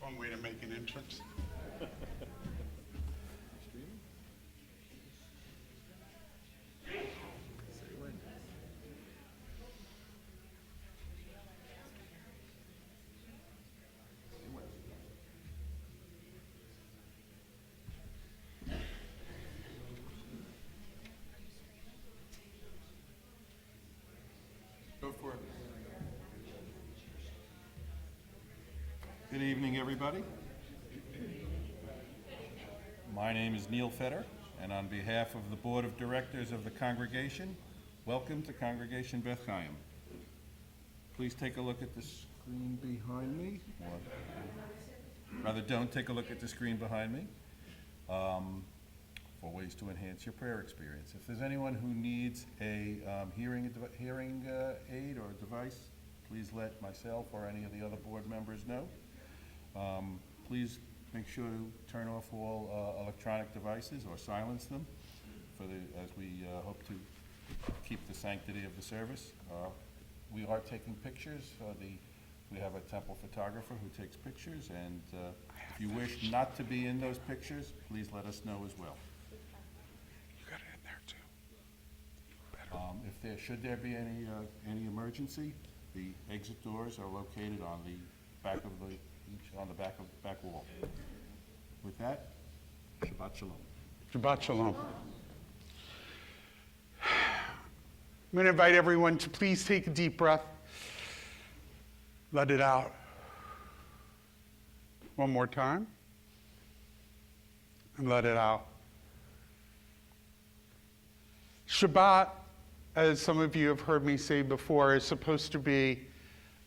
Fun way to make an entrance. Go for it. Good evening, everybody. My name is Neil Fetter, and on behalf of the Board of Directors of the congregation, welcome to Congregation BethChaim. Please take a look at the screen behind me. Or rather, don't take a look at the screen behind me for ways to enhance your prayer experience. If there's anyone who needs a hearing aid or device, please let myself or any of the other board members know. Please make sure to turn off all electronic devices or silence them as we hope to keep the sanctity of the service. We are taking pictures. We have a temple photographer who takes pictures, and if you wish not to be in those pictures, please let us know as well. You got it in there too. Should there be any emergency, the exit doors are located on the back of the back wall. With that, Shabbat Shalom. Shabbat Shalom. I'm going to invite everyone to please take a deep breath. Let it out. One more time. And let it out. Shabbat, as some of you have heard me say before, is supposed to be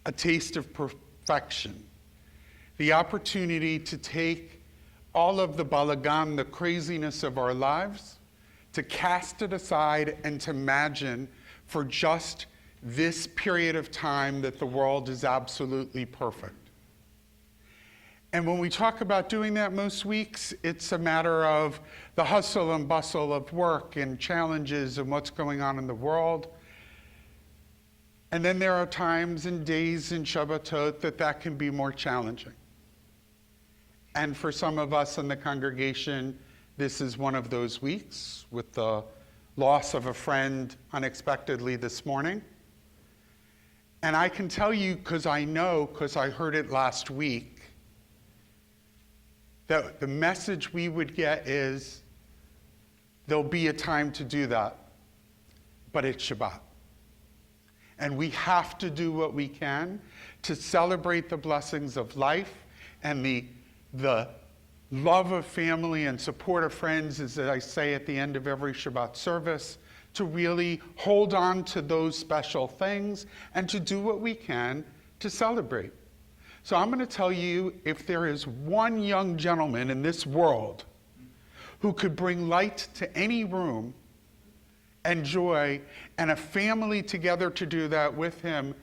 a taste of perfection. The opportunity to take all of the balagan, the craziness of our lives, to cast it aside and to imagine for just this period of time that the world is absolutely perfect. And when we talk about doing that most weeks, it's a matter of the hustle and bustle of work and challenges and what's going on in the world. And then there are times and days in Shabbatot that can be more challenging. And for some of us in the congregation, this is one of those weeks with the loss of a friend unexpectedly this morning. And I can tell you, because I heard it last week, that the message we would get is there'll be a time to do that, but it's Shabbat. And we have to do what we can to celebrate the blessings of life and the love of family and support of friends, as I say at the end of every Shabbat service, to really hold on to those special things and to do what we can to celebrate. So I'm going to tell you, if there is one young gentleman in this world who could bring light to any room and joy and a family together to do that with him,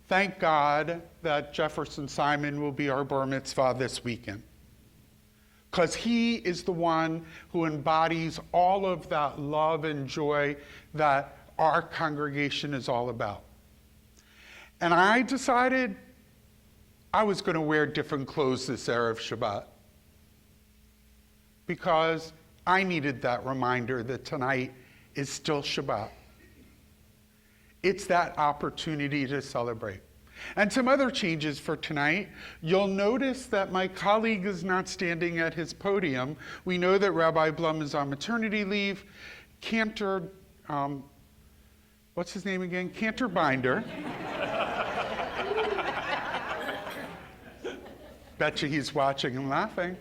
thank God that Jefferson Simon will be our bar mitzvah this weekend. Because he is the one who embodies all of that love and joy that our congregation is all about. And I decided I was going to wear different clothes this Erev Shabbat because I needed that reminder that tonight is still Shabbat. It's that opportunity to celebrate. And some other changes for tonight. You'll notice that my colleague is not standing at his podium. We know that Rabbi Blum is on maternity leave. Cantor, what's his name again? Cantor Binder. Bet you he's watching and laughing.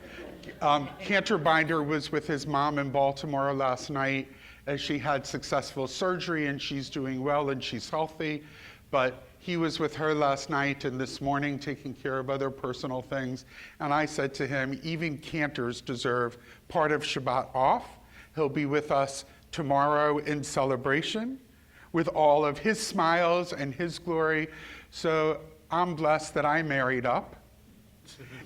Cantor Binder was with his mom in Baltimore last night as she had successful surgery, and she's doing well and she's healthy. But he was with her last night and this morning taking care of other personal things. And I said to him, even Cantors deserve part of Shabbat off. He'll be with us tomorrow in celebration with all of his smiles and his glory. So I'm blessed that I married up.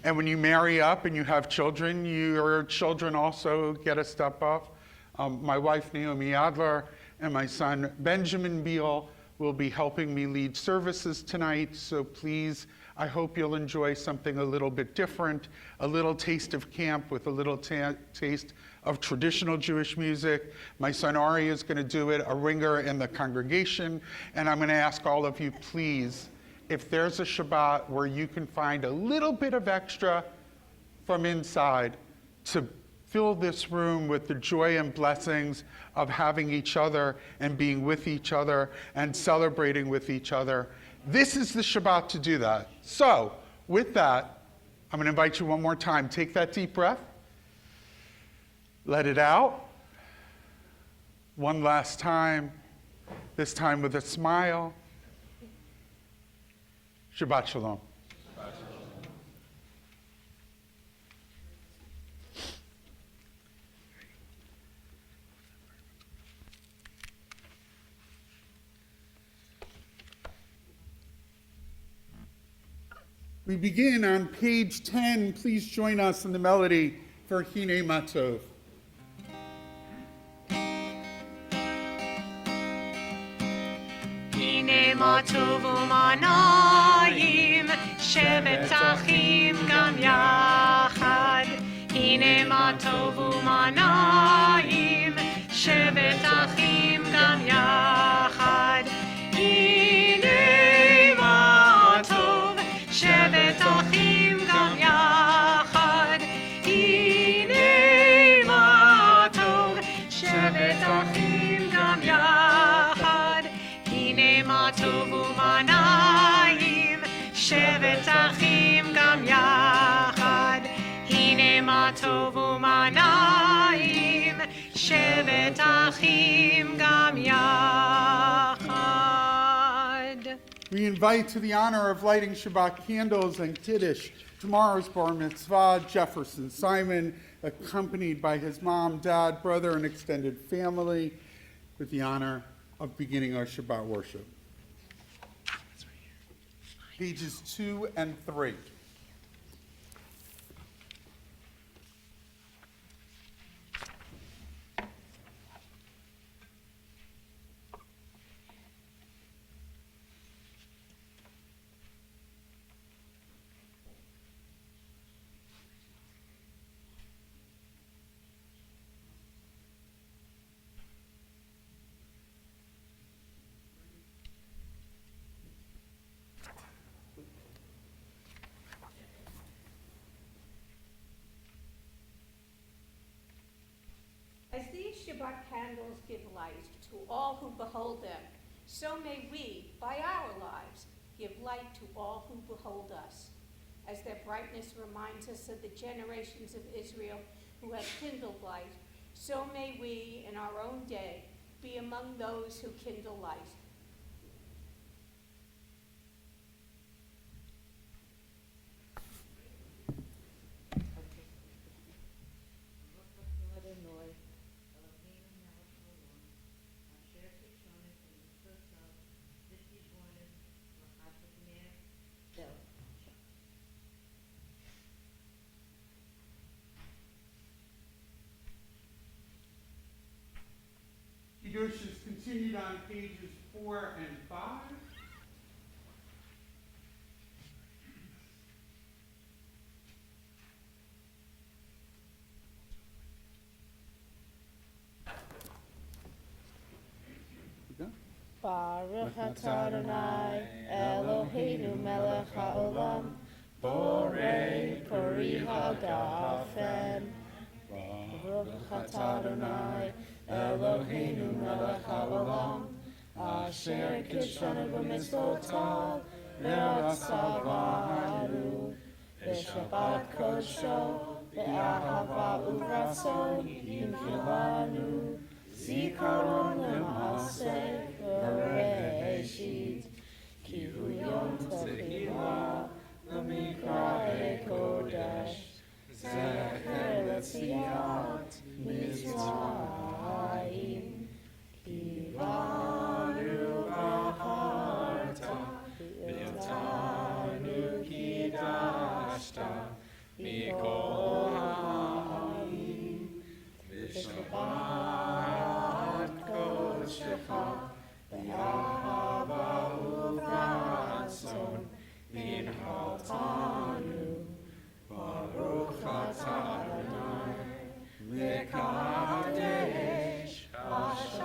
And when you marry up and you have children, your children also get a step up. My wife, Naomi Adler, and my son, Benjamin Beal, will be helping me lead services tonight. So please I hope you'll enjoy something a little bit different, a little taste of camp with a little taste of traditional Jewish music. My son Ari is going to do it, a ringer in the congregation, and I'm going to ask all of you, please, if there's a Shabbat where you can find a little bit of extra from inside to fill this room with the joy and blessings of having each other and being with each other and celebrating with each other. This is the Shabbat to do that. So, with that, I'm going to invite you one more time. Take that deep breath. Let it out. One last time. This time with a smile. Shabbat Shalom. We begin on page 10. Please join us in the melody for Hine Matov. Hine Matov u'manayim, shevet achim gam yachad. Hine Matov u'manayim, shevet achim gam yachad. Hine Matov, shevet achim gam yachad. Hine Matov, shevet achim gam yachad. Hine Matov u'manayim, shevet achim gam yachad. Hine Matov u'manayim, shevet achim gam yachad. We invite to the honor of lighting Shabbat candles and Kiddush tomorrow's Bar Mitzvah, Jefferson Simon, accompanied by his mom, dad, brother, and extended family, with the honor of beginning our Shabbat worship. Pages 2 and 3. As these Shabbat candles give light to all who behold them, so may we, by our lives, give light to all who behold us. As their brightness reminds us of the generations of Israel who have kindled light, so may we, in our own day, be among those who kindle light. Kiddush is continued on pages 4 and 5. Baruch atah Adonai, Eloheinu melech haolam, borei pori hagafen. Baruch atah Adonai, Eloheinu melech haolam, asher kidshanu b'mitzvotav, ve'atzavanu, v'shabbat kodsho, ve'ahava u'ratzon, yimchilanu, zikaron l'maaseh, Bereshit, ki hu yom tefillah, l'mikra'e kodesh, zecher l'tziat Mitzrayim, ki banu v'aharta, v'yotanu kidashta, mikol ha'amim, v'shabbat kodeshecha, Ve'ahava u'ratzon, v'nhaltanu, Baruch atah Adonai, mekadesh Hashem.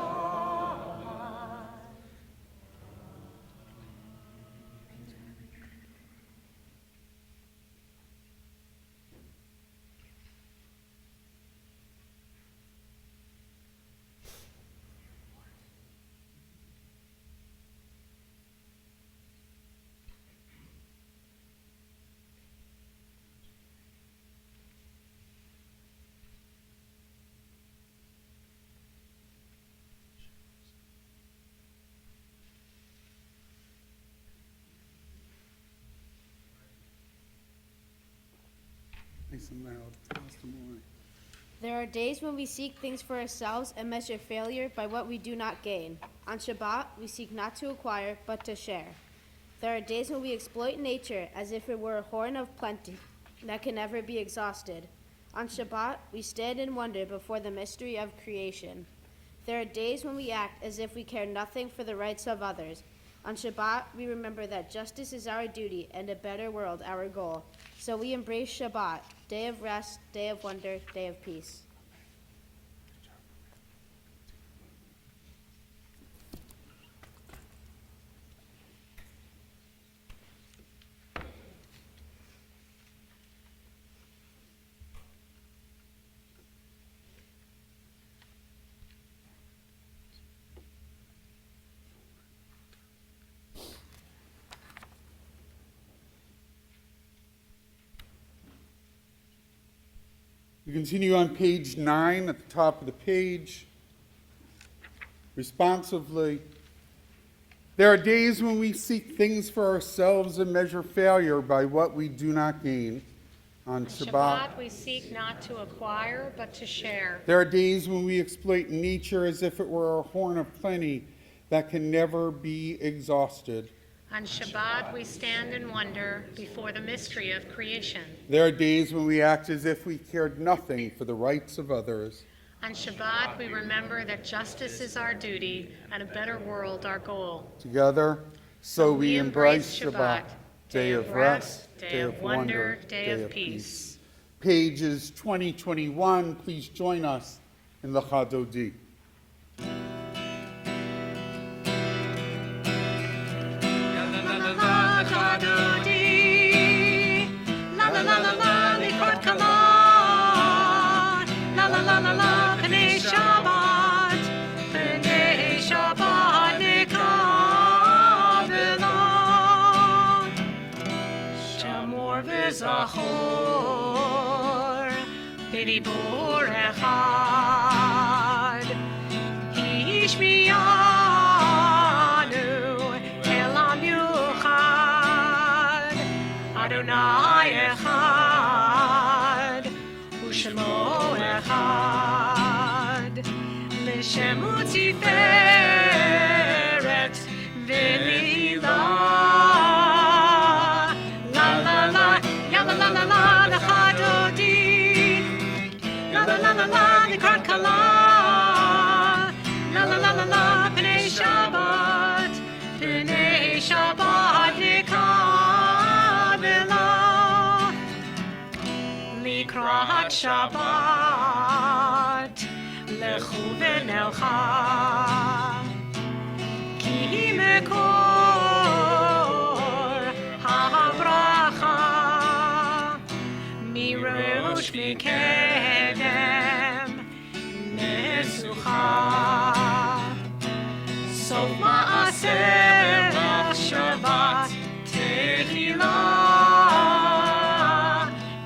Nice and loud. Testimony. There are days when we seek things for ourselves and measure failure by what we do not gain. On Shabbat, we seek not to acquire, but to share. There are days when we exploit nature as if it were a horn of plenty that can never be exhausted. On Shabbat, we stand in wonder before the mystery of creation. There are days when we act as if we care nothing for the rights of others. On Shabbat, we remember that justice is our duty and a better world our goal. So we embrace Shabbat, day of rest, day of wonder, day of peace. We continue on page 9 at the top of the page. Responsively, there are days when we seek things for ourselves and measure failure by what we do not gain. On Shabbat, we seek not to acquire, but to share. there are days when we exploit nature as if it were a horn of plenty that can never be exhausted. On Shabbat, we stand in wonder before the mystery of creation. There are days when we act as if we cared nothing for the rights of others. On Shabbat, we remember that justice is our duty and a better world our goal. Together, so we embrace Shabbat, day of rest, day of wonder, day of peace. Pages 20-21, please join us in the Chadodi. Zachor b'dibur echad Hishmiyanu elam yuchad Adonai echad u'shemo echad l'shemu tiferet v'lilah Nikrat kala, la la la la la, Pnei Shabbat, nikavela, Likrat Shabbat, lechu v'nelcha, ki mekor ha'bracha, mirosh mikedem. So ma'aseh Shabbat Tehillah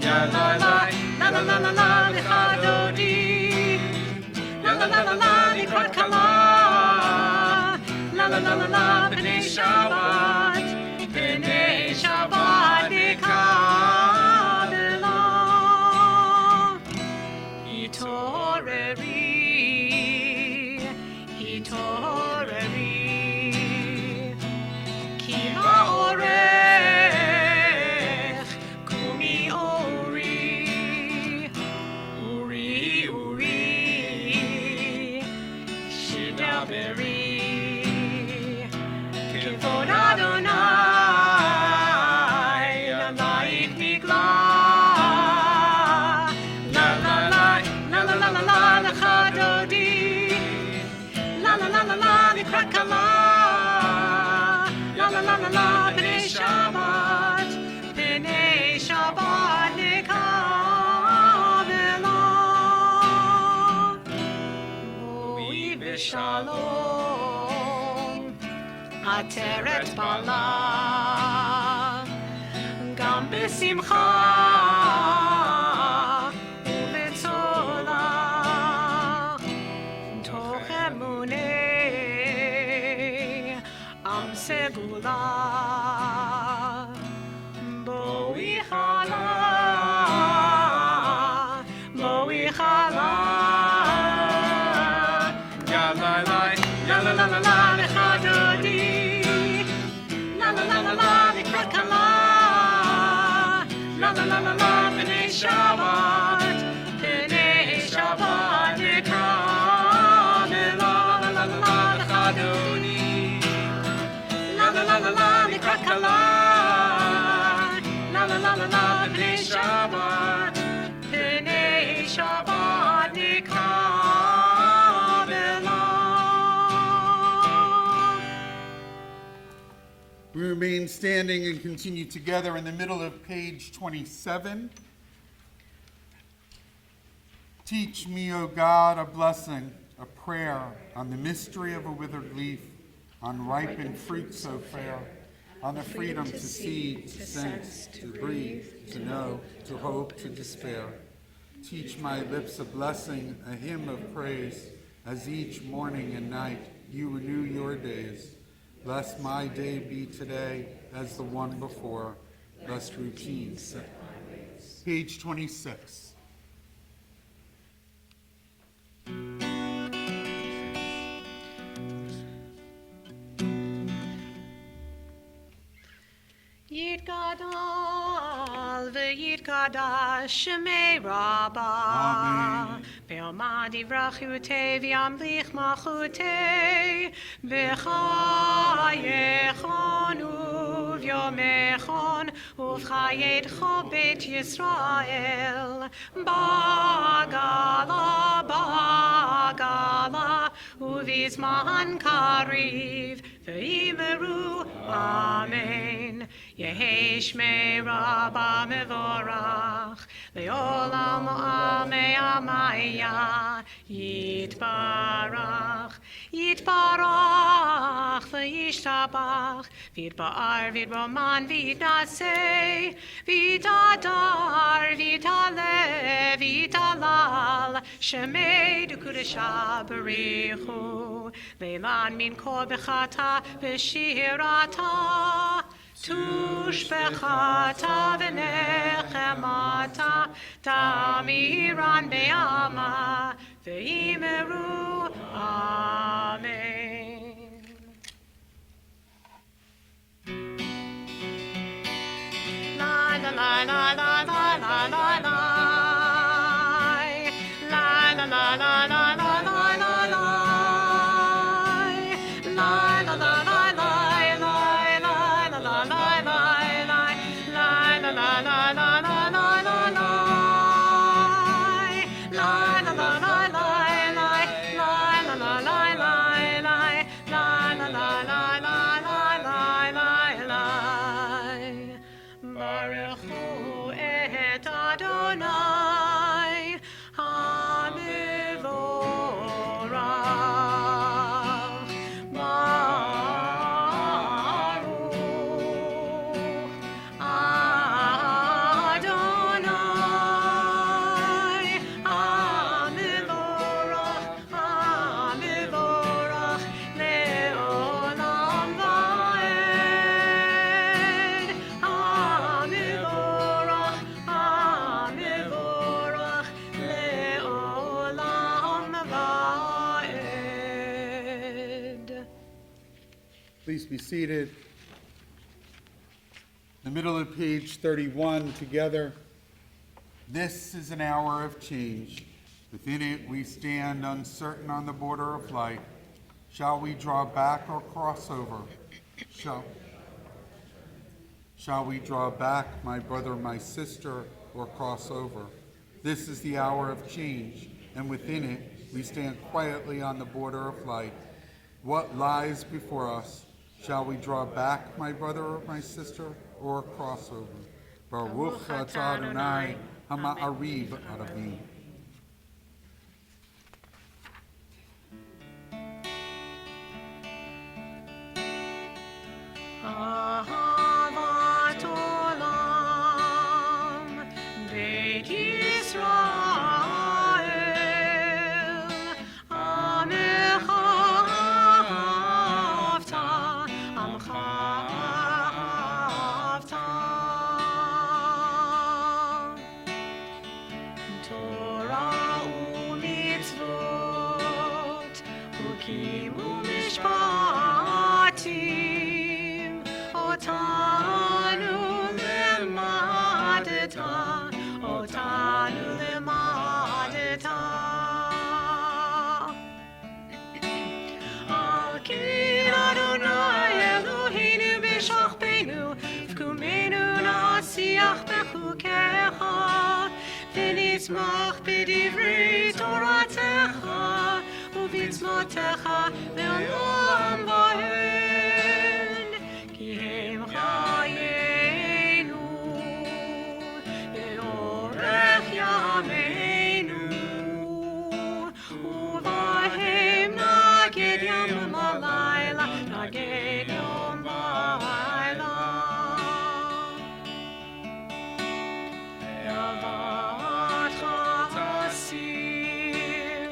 La la la la la la la la L'chadodi La la la la la Likrat kala La la la la la B'nei Shabbat Nikavela Hitoreri Ki ha'orech kumi ori Shidaberi Kivod Adonai בשלום, עטרת בעלה, גם בשמחה ובצולה, תוך אמוני עם סגולה, בואי חלה, בואי חלה, יא לה לה, יא לה לה לה לה, לך דודי, לה לה לה לה לה, לקראת כלה, לה לה לה לה לה, בני שבת, בני שבת נקרא, לה לה לה לה, לך דודי, לה לה לה לה לה, לקראת כלה, לה לה לה לה לה, בני שבת, בני שבת נקרא בלה. We remain standing and continue together in the middle of page 27. Teach me, O God, a blessing, a prayer on the mystery of a withered leaf, on ripened fruit so fair, on the freedom to see, to sense, to breathe, to know, to hope, to despair. Teach my lips a blessing, a hymn of praise, as each morning and night you renew your days. Lest my day be today as the one before, lest routine set my ways. Page 26. יתגדל ויתקדש שמי רבה, בעלמא דברכותי וימליך מלכותי, בחייכון וביומכון ובחייתך בית ישראל, בגלה בגלה ובזמן קריב ויאמרו אמן. יהי שמי רבה מבורך, לעולם עמי עמיה, יתברך, יתברך וישתבח, ויתפאר ויתרומן ויתנשא, ויתהדר ויתעלה ויתהלל, שמי דקודשה בריחו, לאילן מן כל בחטא ושירתה, תושבחתה ונחמתה, תמירן בעלמא, ויאמרו אמן. La la la la la la la la la, la la la la la la la la la, la la la la. Please be seated. In the middle of page 31 together. This is an hour of change. Within it we stand uncertain on the border of light. Shall we draw back or cross over? Shall we draw back, my brother, my sister, or cross over? This is the hour of change, and within it we stand quietly on the border of light. What lies before us? Shall we draw back, my brother or my sister, or cross over? Baruch atah Adonai hama'ariv aravim. אהבת עולם, בית ישראל, עמך אהבת, עמך אהבת. תורה ומצוות, חוקים ומשפטים, אותנו למדת, אותנו למדת. על כן אדוני אלוהינו בשכבנו, וקומנו נשיח בחוקיך, ונשמח בדברי תורתך, ובצוותיך לעולם ועד. כי הם חיינו, באורך ימינו, ובהם נגד יום ולילה, נגד יום ולילה. אהבתך אסיר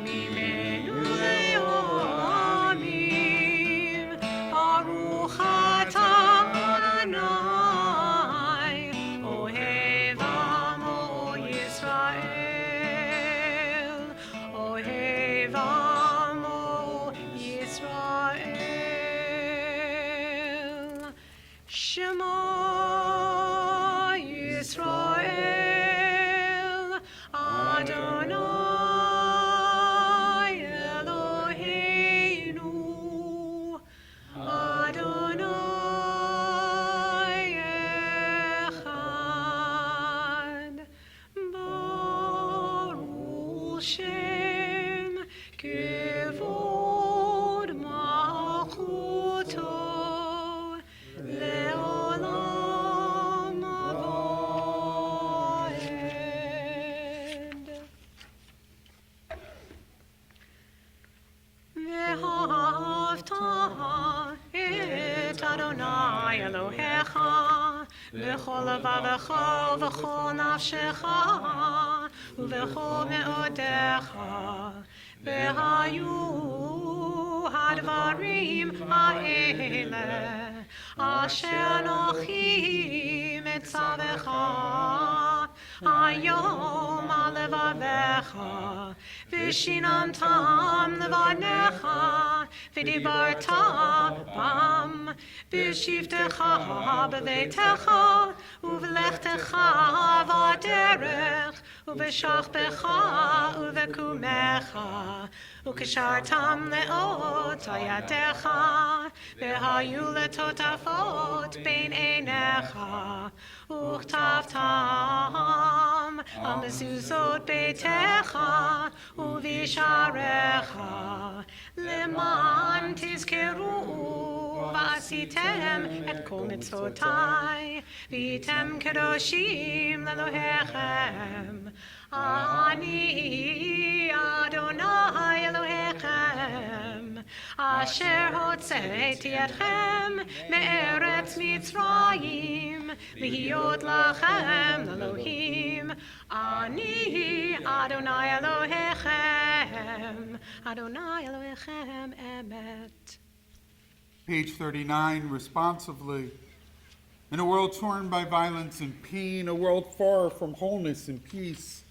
ממנו לעולמים, ברוך אתה אדוני, אוהב עמו ישראל, אוהב עמו ישראל. שמע ישראל, אדוני אלוהינו, אדוני אחד. ברוך שם כבוד מלכותו, לעולם ועד. ואהבת את אדוני אלוהיך בכל לבבך ובכל נפשך ובכל מאודיך. והיו הדברים האלה אשר אנוכי מצווך היום על לבביך, ושיננתם לבניך, ודיברת בם בשבתך בביתך, ובלכתך בדרך, ובשכבך ובקומך, וקשרתם לאות על ידיך, והיו לטוטפות בין עיניך, וכתבתם על מזוזות ביתך ובשעריך, למען תזכרו ועשיתם את כל מצוותיי, והייתם קדושים לאלוהיכם. אני אדוני אלוהיכם, אשר הוצאתי אתכם מארץ מצרים, להיות לכם לאלוהים. אני אדוני אלוהיכם, אדוני אלוהיכם אמת. Page 39, responsively. In a world torn by violence and pain, a world far from wholeness and peace,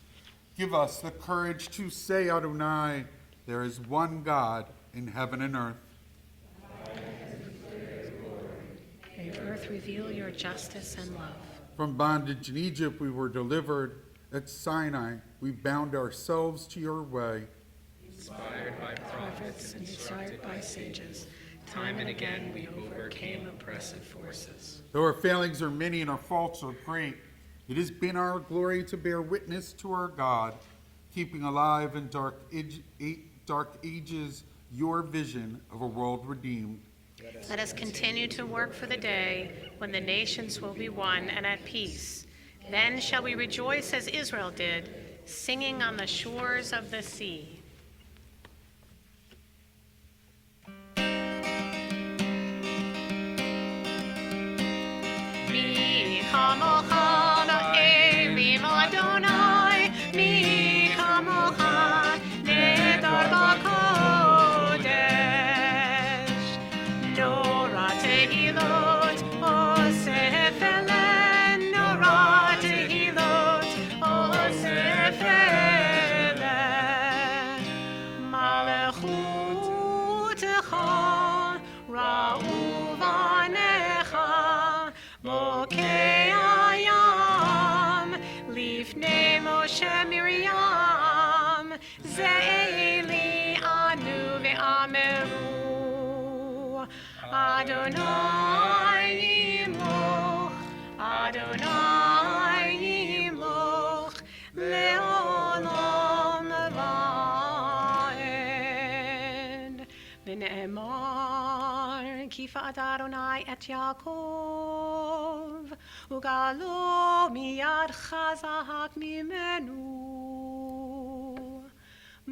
give us the courage to say, Adonai, there is one God in heaven and earth. May earth reveal your justice and love. From bondage in Egypt we were delivered. At Sinai we bound ourselves to your way. Inspired by prophets and instructed by sages, Time and again we overcame oppressive forces. Though our failings are many and our faults are great, it has been our glory to bear witness to our God, keeping alive in dark ages your vision of a world redeemed. Let us continue to work for the day when the nations will be one and at peace. Then shall we rejoice as Israel did, singing on the shores of the sea. kamocha la'elim Adonai, mi kamocha nedar b'kodesh. Nora tehilot osef elen, Nora tehilot osef elen. Malechutecha ra'u vanecha, bokei hayam, lifnei Moshe Miriam, ze'eli anu ve'ameru. Adonai yimloch, Adonai yimloch, le'olam va'ed. V'ne'emar, kifat Adonai et Yaakov, ugalo miyad chazak mimenu.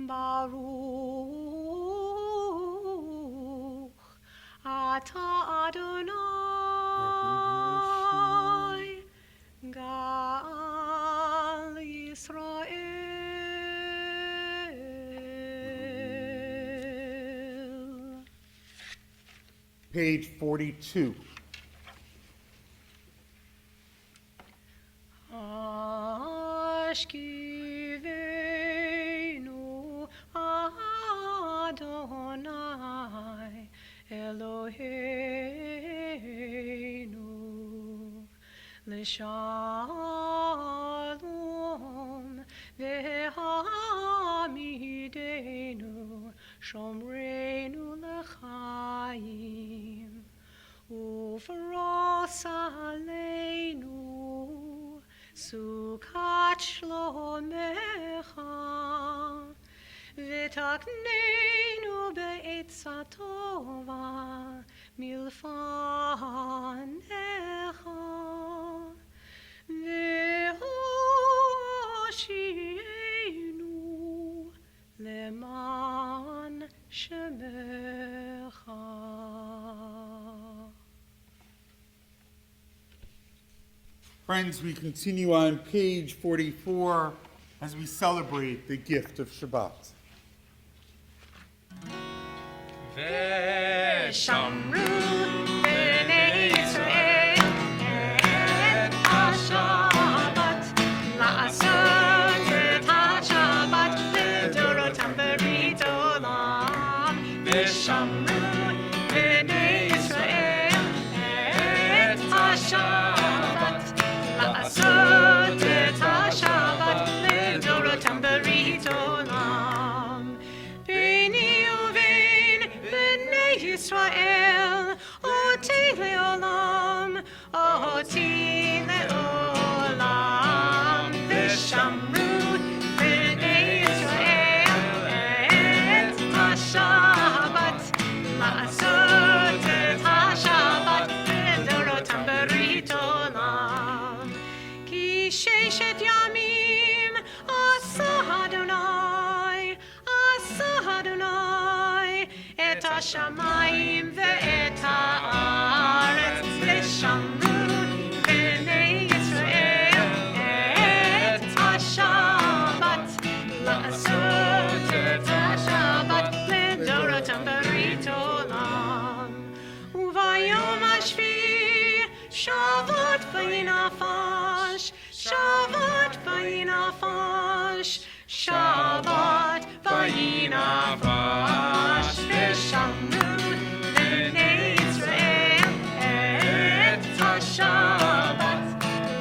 Baruch Ata Adonai Gal Yisrael. Page 42. Ashkivenu Adonai Eloheinu L'shalom Ve'hamidenu Shomreinu L'chaim Ufros aleinu Sukat shlomecha V'takneinu be'etza tova milfanecha Ve'hoshienu leman shemecha. Friends, we continue on page 44 as we celebrate the gift of Shabbat. Shamru b'nei Yisrael et ha-Shabbat, la'asot et ha-Shabbat לדורותם ברית עולם. ושמרו בני ישראל את השבת, לעשות את השבת לדורותם ברית עולם. ביני ובין בני ישראל אותי לעולם, אותי לעולם. ושמרו בני ישראל את השבת, לעשות את השבת לדורותם ברית עולם. כי ששת ימים עשה אדוני את השמיים ואת הארץ. ושמרו בני ישראל את השבת, לעשות את השבת לדורותם ברית עולם. וביום השביעי שבת וינפש, שבת וינפש, שבת וינפש. ושמרו בני ישראל את השבת,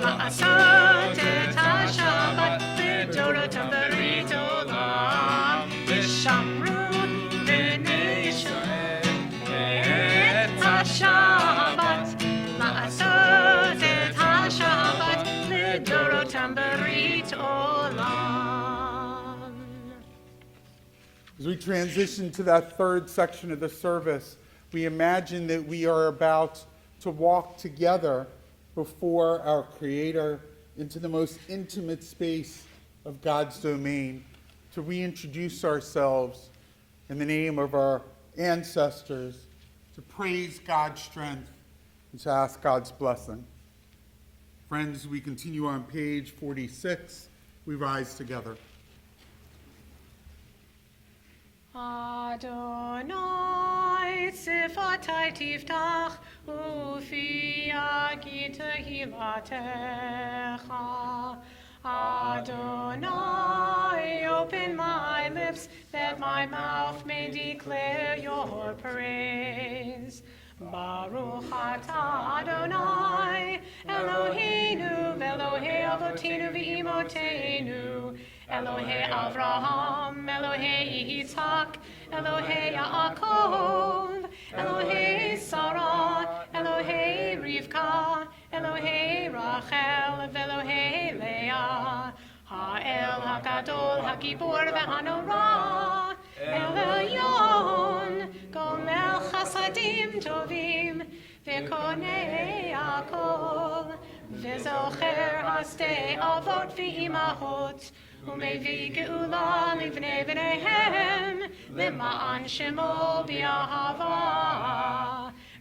לעשות את השבת לדורותם ברית עולם. ושמרו בני ישראל את השבת, לעשות את השבת לדורותם ברית עולם. As we transition to that third section of the service, we imagine that we are about to walk together before our Creator into the most intimate space of God's domain, to reintroduce ourselves in the name of our ancestors, to praise God's strength, and to ask God's blessing. Friends, we continue on page 46. We rise together. Adonai, sifatai tiftach, ufi agita hilatecha. Adonai, open my lips, that my mouth may declare your praise. Baruch atah Adonai, Eloheinu, Elohei Avotenu v'imotenu, Elohei Avraham, Elohei Yitzhak, Elohei Yaakov, Elohei Sarah, Elohei Rivka, Elohei Rachel, Elohei Leah, Ha'el HaGadol, HaGibor v'Hanorah, El Elyon, Gomel Chasadim Tovim, V'konei Hakol, V'zocher Hasdei Avot v'Imahot, U'mevii Geula Livnei V'neihem, L'ma'an Shemo B'Ahava,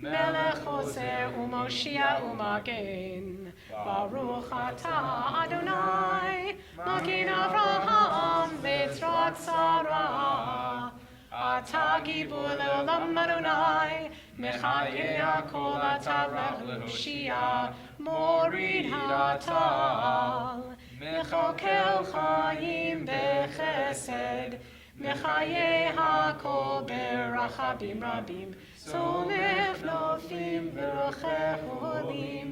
Melech Ozer U'Moshia U'Magen, Baruch atah Adonai, Magen Avraham V'Yitzrak Sarah, Atah Gibur Le'olam Adonai, Mechayeh HaKol Atah Le'Hoshia, Morid Ha'atal, Mechokel Chaim B'Chesed, Mechayeh HaKol B'Rachabim Rabim, Somech Nofim V'Rochech Olim,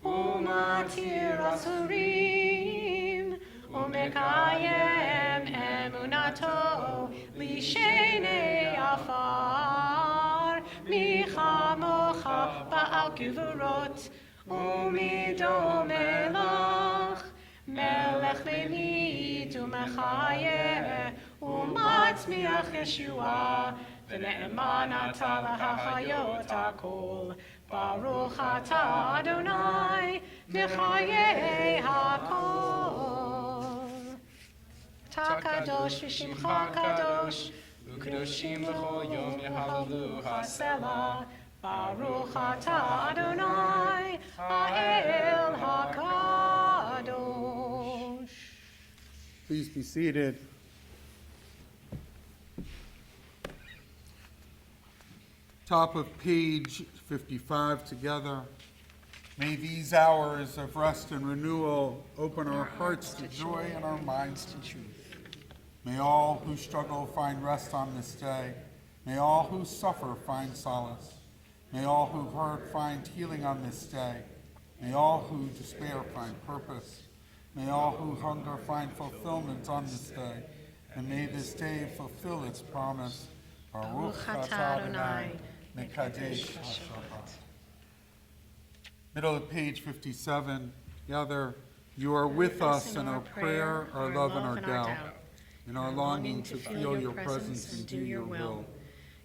Umatir Asurim, Umekayem Emunato, Lishenei Afar, Michamocha Ba'al Gevurot, Umidom Melach, Melech Lemid Umechayeh, Umatzmiach Yeshua, V'ne'eman atah lahachayot hakol, Baruch atah Adonai, Mechayeh hakol. Ta kadosh v'shimcha kadosh, U'kadoshim l'chol yom yehalalu ha'selah, Baruch atah Adonai, Ha'el hakadosh. Please be seated. Top of page 55 together. May these hours of rest and renewal open our hearts to joy and our minds to truth. May all who struggle find rest on this day. May all who suffer find solace. May all who hurt find healing on this day. May all who despair find purpose. May all who hunger find fulfillment on this day. And may this day fulfill its promise. Baruch atah Adonai, Mekadesh HaShabbat. Middle of page 57. Together, you are with us in our prayer, our love, and our doubt, in our longing to feel your presence and do your will.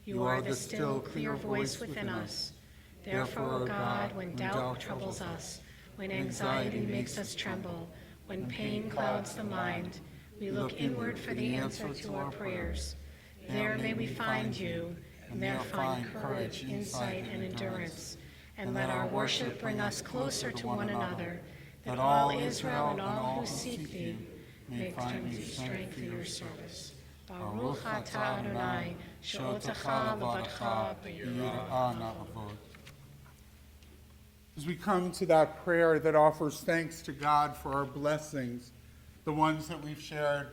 You are the still, clear voice within us. Therefore, O God, when doubt troubles us, when anxiety makes us tremble, when pain clouds the mind, we look inward for the answer to our prayers. There may we find you, and there find courage, insight, and endurance. And let our worship bring us closer to one another, that all Israel and all who seek thee may find new strength for your service. Baruch atah Adonai, she'otecha levadcha b'yirah na'avod. As we come to that prayer that offers thanks to God for our blessings, the ones that we've shared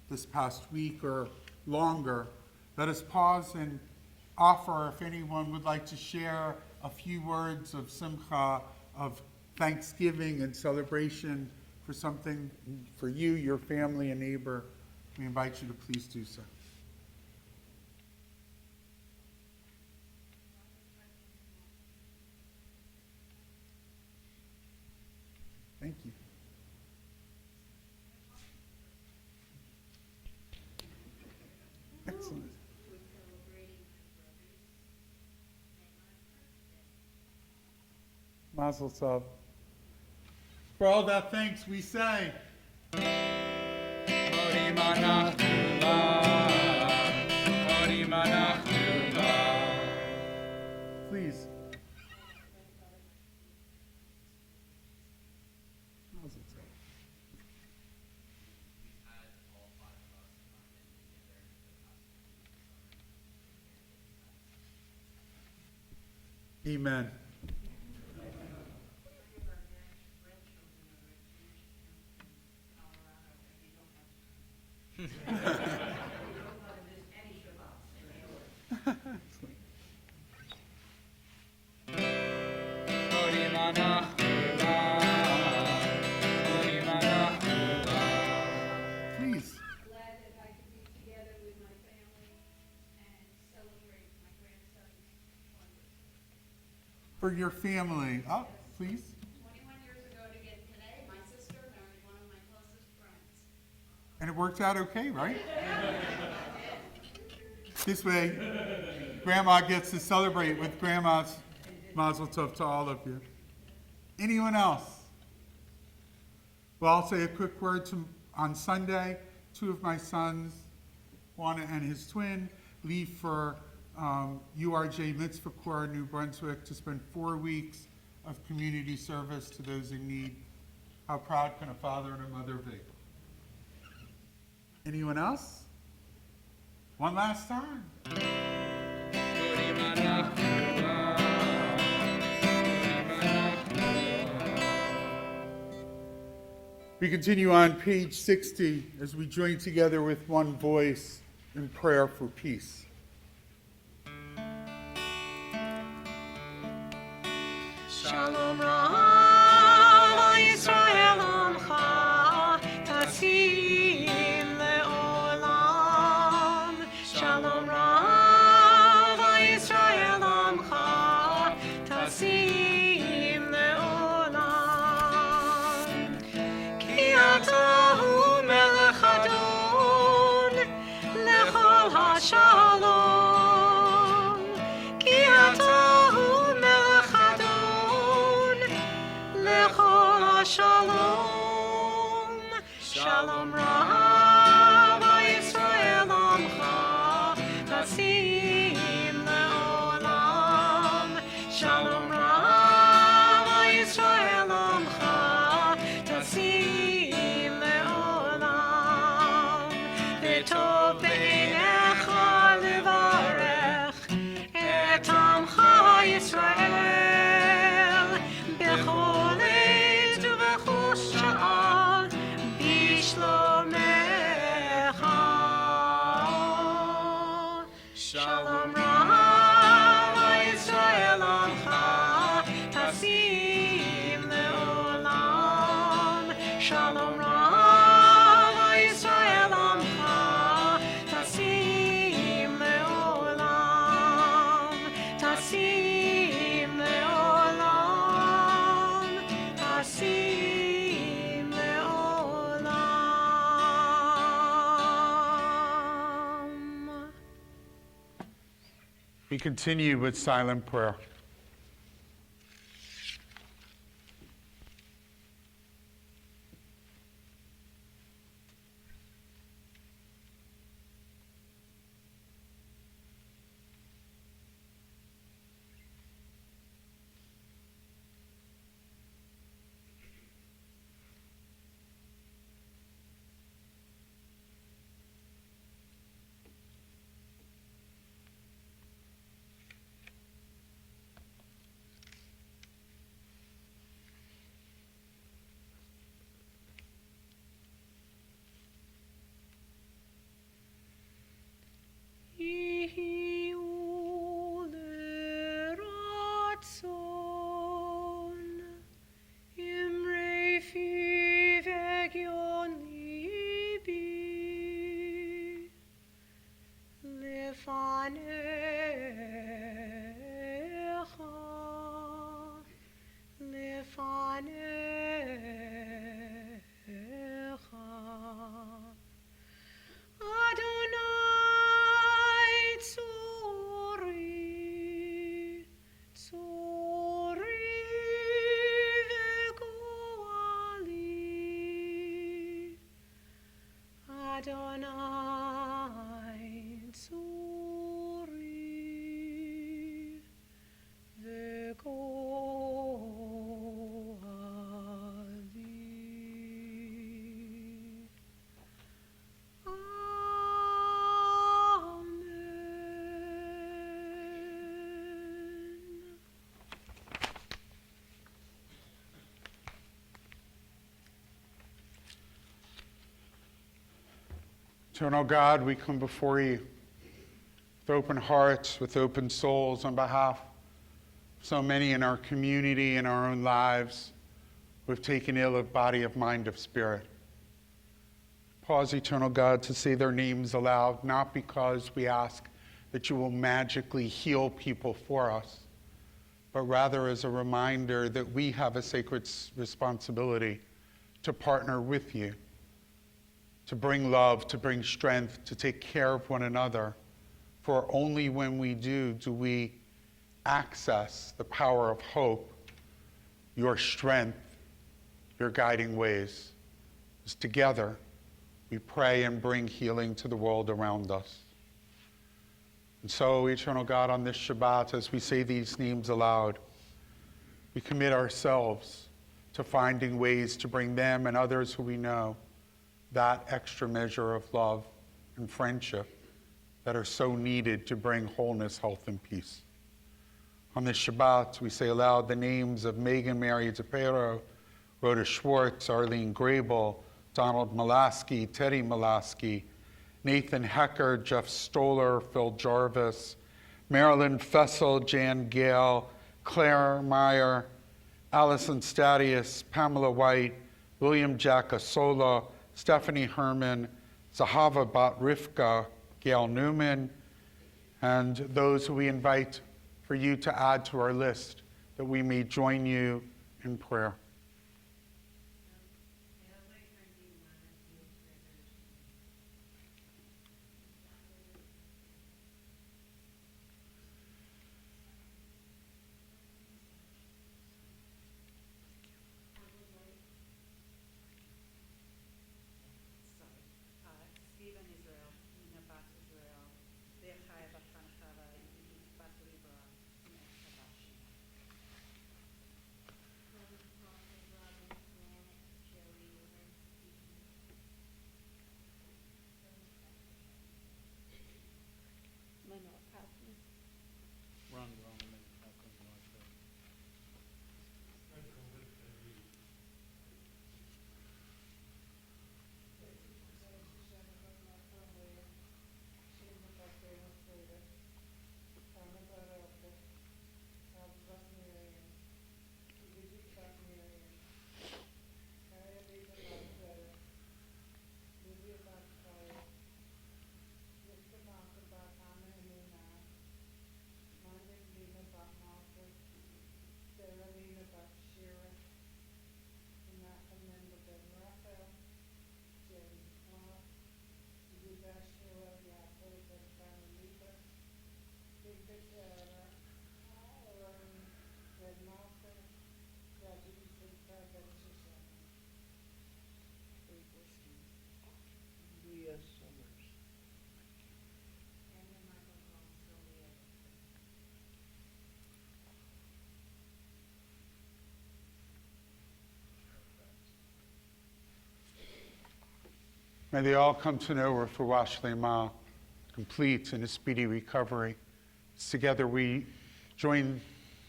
this past week or longer, let us pause and offer, if anyone would like to share a few words of simcha, of thanksgiving and celebration for something for you, your family, and neighbor. We invite you to please do so. Thank you. Excellent. Mazel tov. For all that thanks we say. Please. Amen. Please. Glad that I could be together with my family and celebrate my grandson's 20th. For your family. Oh, please. 21 years ago to get today, my sister married one of my closest friends. And it worked out okay, right? This way, Grandma gets to celebrate with Grandma's mazel tov to all of you. Anyone else? Well, I'll say a quick word. On Sunday, 2 of my sons, Juana and his twin, leave for URJ Mitzvah Corps, New Brunswick, to spend 4 weeks of community service to those in need. How proud can a father and a mother be? Anyone else? One last time. We continue on page 60 as we join together with one voice in prayer for peace. Shalom Rav Yisrael Amcha Tasim Leolam. Shalom Rav Yisrael Amcha Tasim Leolam. Ki atahu melech adon lechol hashalom. Ki atahu melech adon lechol hashalom. Shalom Rav Yisrael Amcha Tasim Leolam. Shalom Rav Yisrael Amcha Tasim Leolam. V'tov b'einecha levarech et Amcha Yisrael b'chol עת ובכל שעה בשלומך. Shalom Rav Yisrael Amcha Tasim Leolam. Shalom Rav Yisrael Amcha Tasim Leolam. Tasim Leolam. Tasim Leolam. We continue with silent prayer. Adonai tzori, tzori v'goali. Adonai tzori v'goali. Amen. Eternal God, we come before you with open hearts, with open souls on behalf of so many in our community, in our own lives who have taken ill of body, of mind, of spirit. Pause, eternal God, to say their names aloud, not because we ask that you will magically heal people for us, but rather as a reminder that we have a sacred responsibility to partner with you, to bring love, to bring strength, to take care of one another. For only when we do we access the power of hope, your strength, your guiding ways. As together, we pray and bring healing to the world around us. And so, eternal God, on this Shabbat, as we say these names aloud, we commit ourselves to finding ways to bring them and others who we know that extra measure of love and friendship that are so needed to bring wholeness, health, and peace. On this Shabbat, we say aloud the names of Megan Mary DePero, Rhoda Schwartz, Arlene Grable, Donald Malasky, Teddy Malasky, Nathan Hecker, Jeff Stoller, Phil Jarvis, Marilyn Fessel, Jan Gale, Claire Meyer, Allison Stadius, Pamela White, William Jackasola, Stephanie Herman, Zahava Bat-Rivka, Gail Newman, and those who we invite for you to add to our list, that we may join you in prayer. Stephen Israel, Nina Bat Israel, BethChaimChannel Bat Chava, Bat Libra, May they all come to know Refuah Shlema, complete in a speedy recovery. Together we join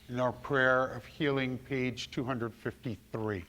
in our prayer of healing, page 253.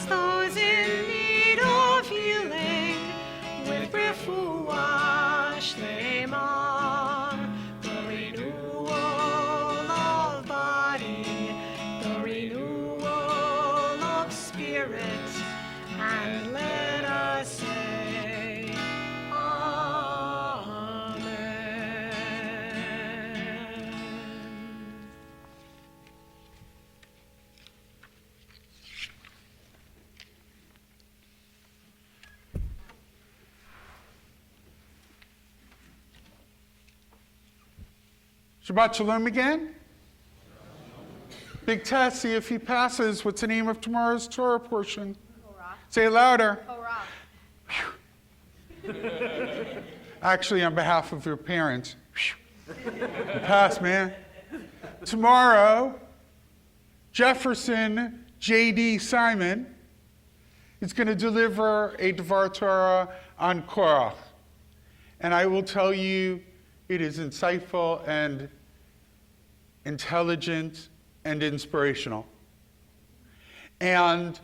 Those in need of healing with refuah. Shabbat Shalom again. Big test, see if he passes. What's the name of tomorrow's Torah portion? Torah. Say it louder. Torah. Actually, on behalf of your parents. You pass, man. Tomorrow, Jefferson J.D. Simon is going to deliver a Dvar Torah on Korach. And I will tell you, it is insightful and intelligent and inspirational. And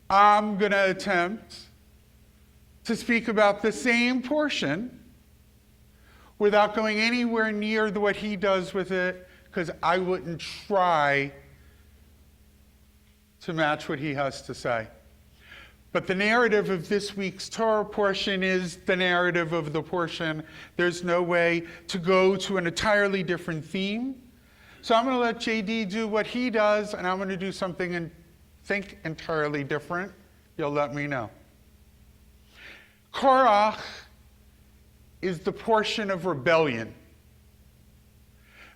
I'm going to attempt to speak about the same portion without going anywhere near what he does with it, because I wouldn't try to match what he has to say. But the narrative of this week's Torah portion is the narrative of the portion. There's no way to go to an entirely different theme. So I'm going to let JD do what he does, and I'm going to do something and think entirely different. You'll let me know. Korach is the portion of rebellion.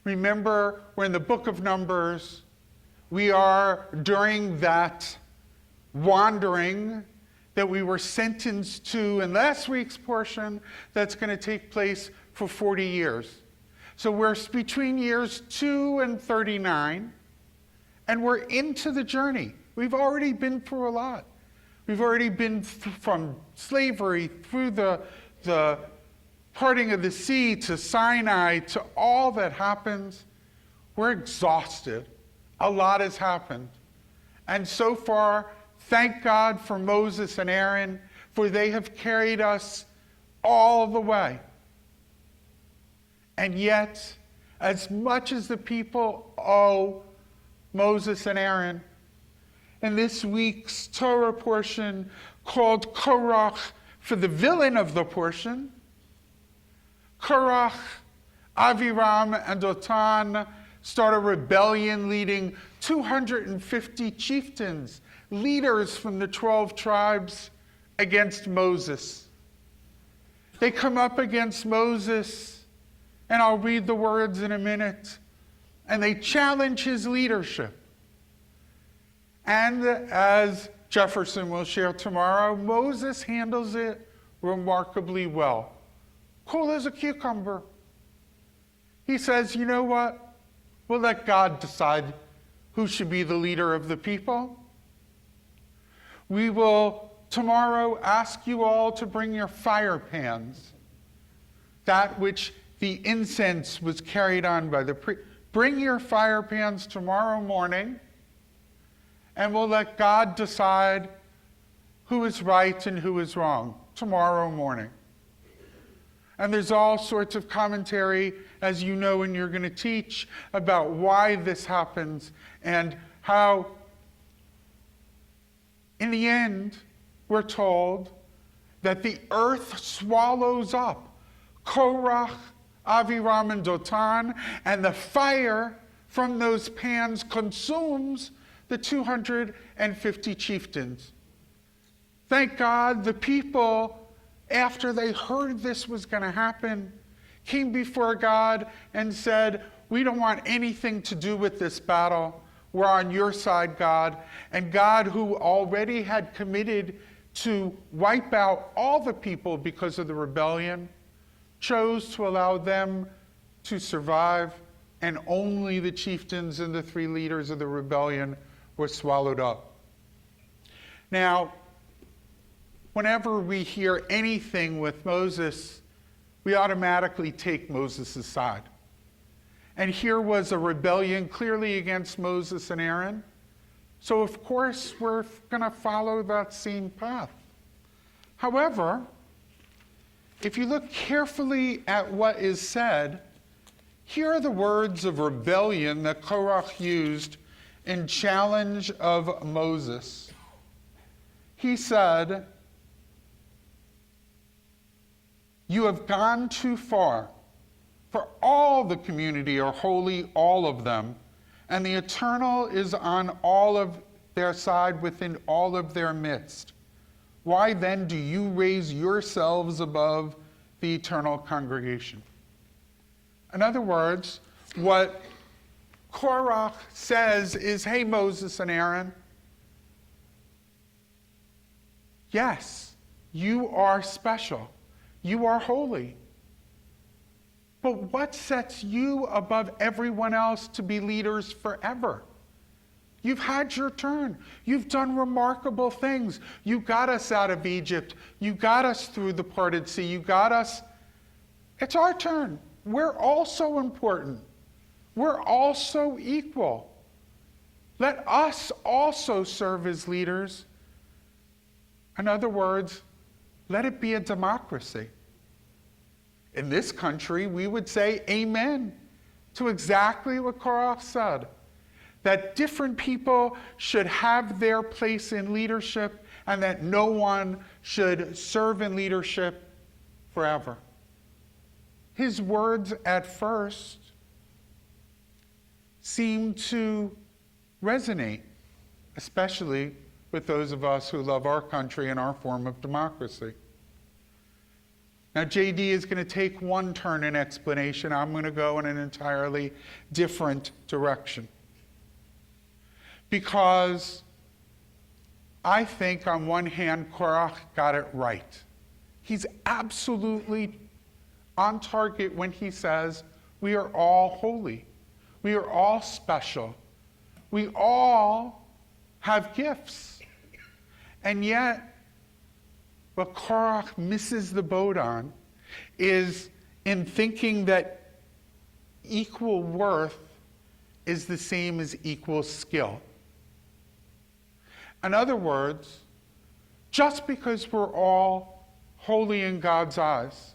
Remember, we're in the book of Numbers. We are during that wandering that we were sentenced to in last week's portion that's going to take place for 40 years. So we're between years 2 and 39, and we're into the journey. We've already been through a lot. We've already been from slavery through the parting of the sea to Sinai to all that happens. We're exhausted. A lot has happened. And so far, thank God for Moses and Aaron, for they have carried us all the way. And yet, as much as the people owe Moses and Aaron, in this week's Torah portion called Korach, for the villain of the portion, Korach, Aviram, and Dotan start a rebellion leading 250 chieftains, leaders from the 12 tribes, against Moses. They come up against Moses, and I'll read the words in a minute, and they challenge his leadership. And as Jefferson will share tomorrow, Moses handles it remarkably well. Cool as a cucumber. He says, you know what? We'll let God decide who should be the leader of the people. We will tomorrow ask you all to bring your fire pans, that which the incense was carried on by the priest. Bring your fire pans tomorrow morning, and we'll let God decide who is right and who is wrong tomorrow morning. And there's all sorts of commentary, as you know, when you're going to teach about why this happens and how, in the end, we're told that the earth swallows up Korach, Aviram, and Dotan, and the fire from those pans consumes the 250 chieftains. Thank God the people, after they heard this was going to happen, came before God and said, we don't want anything to do with this battle. We're on your side, God. And God, who already had committed to wipe out all the people because of the rebellion, chose to allow them to survive, and only the chieftains and the 3 leaders of the rebellion were swallowed up. Now, whenever we hear anything with Moses, we automatically take Moses' side. And here was a rebellion clearly against Moses and Aaron. So of course, we're going to follow that same path. However, if you look carefully at what is said, here are the words of rebellion that Korach used in challenge of Moses. He said, you have gone too far, for all the community are holy, all of them, and the Eternal is on all of their side within all of their midst. Why then do you raise yourselves above the eternal congregation? In other words, what Korach says is, hey, Moses and Aaron, yes, you are special. You are holy. But what sets you above everyone else to be leaders forever? You've had your turn. You've done remarkable things. You got us out of Egypt. You got us through the parted sea. You got us. It's our turn. We're also important. We're also equal. Let us also serve as leaders. In other words, let it be a democracy. In this country, we would say amen to exactly what Korach said, that different people should have their place in leadership and that no one should serve in leadership forever. His words at first seem to resonate, especially with those of us who love our country and our form of democracy. Now, JD is going to take one turn in explanation. I'm going to go in an entirely different direction. Because I think, on one hand, Korach got it right. He's absolutely on target when he says, we are all holy. We are all special. We all have gifts. And yet, what Korach misses the boat on is in thinking that equal worth is the same as equal skill. In other words, just because we're all holy in God's eyes,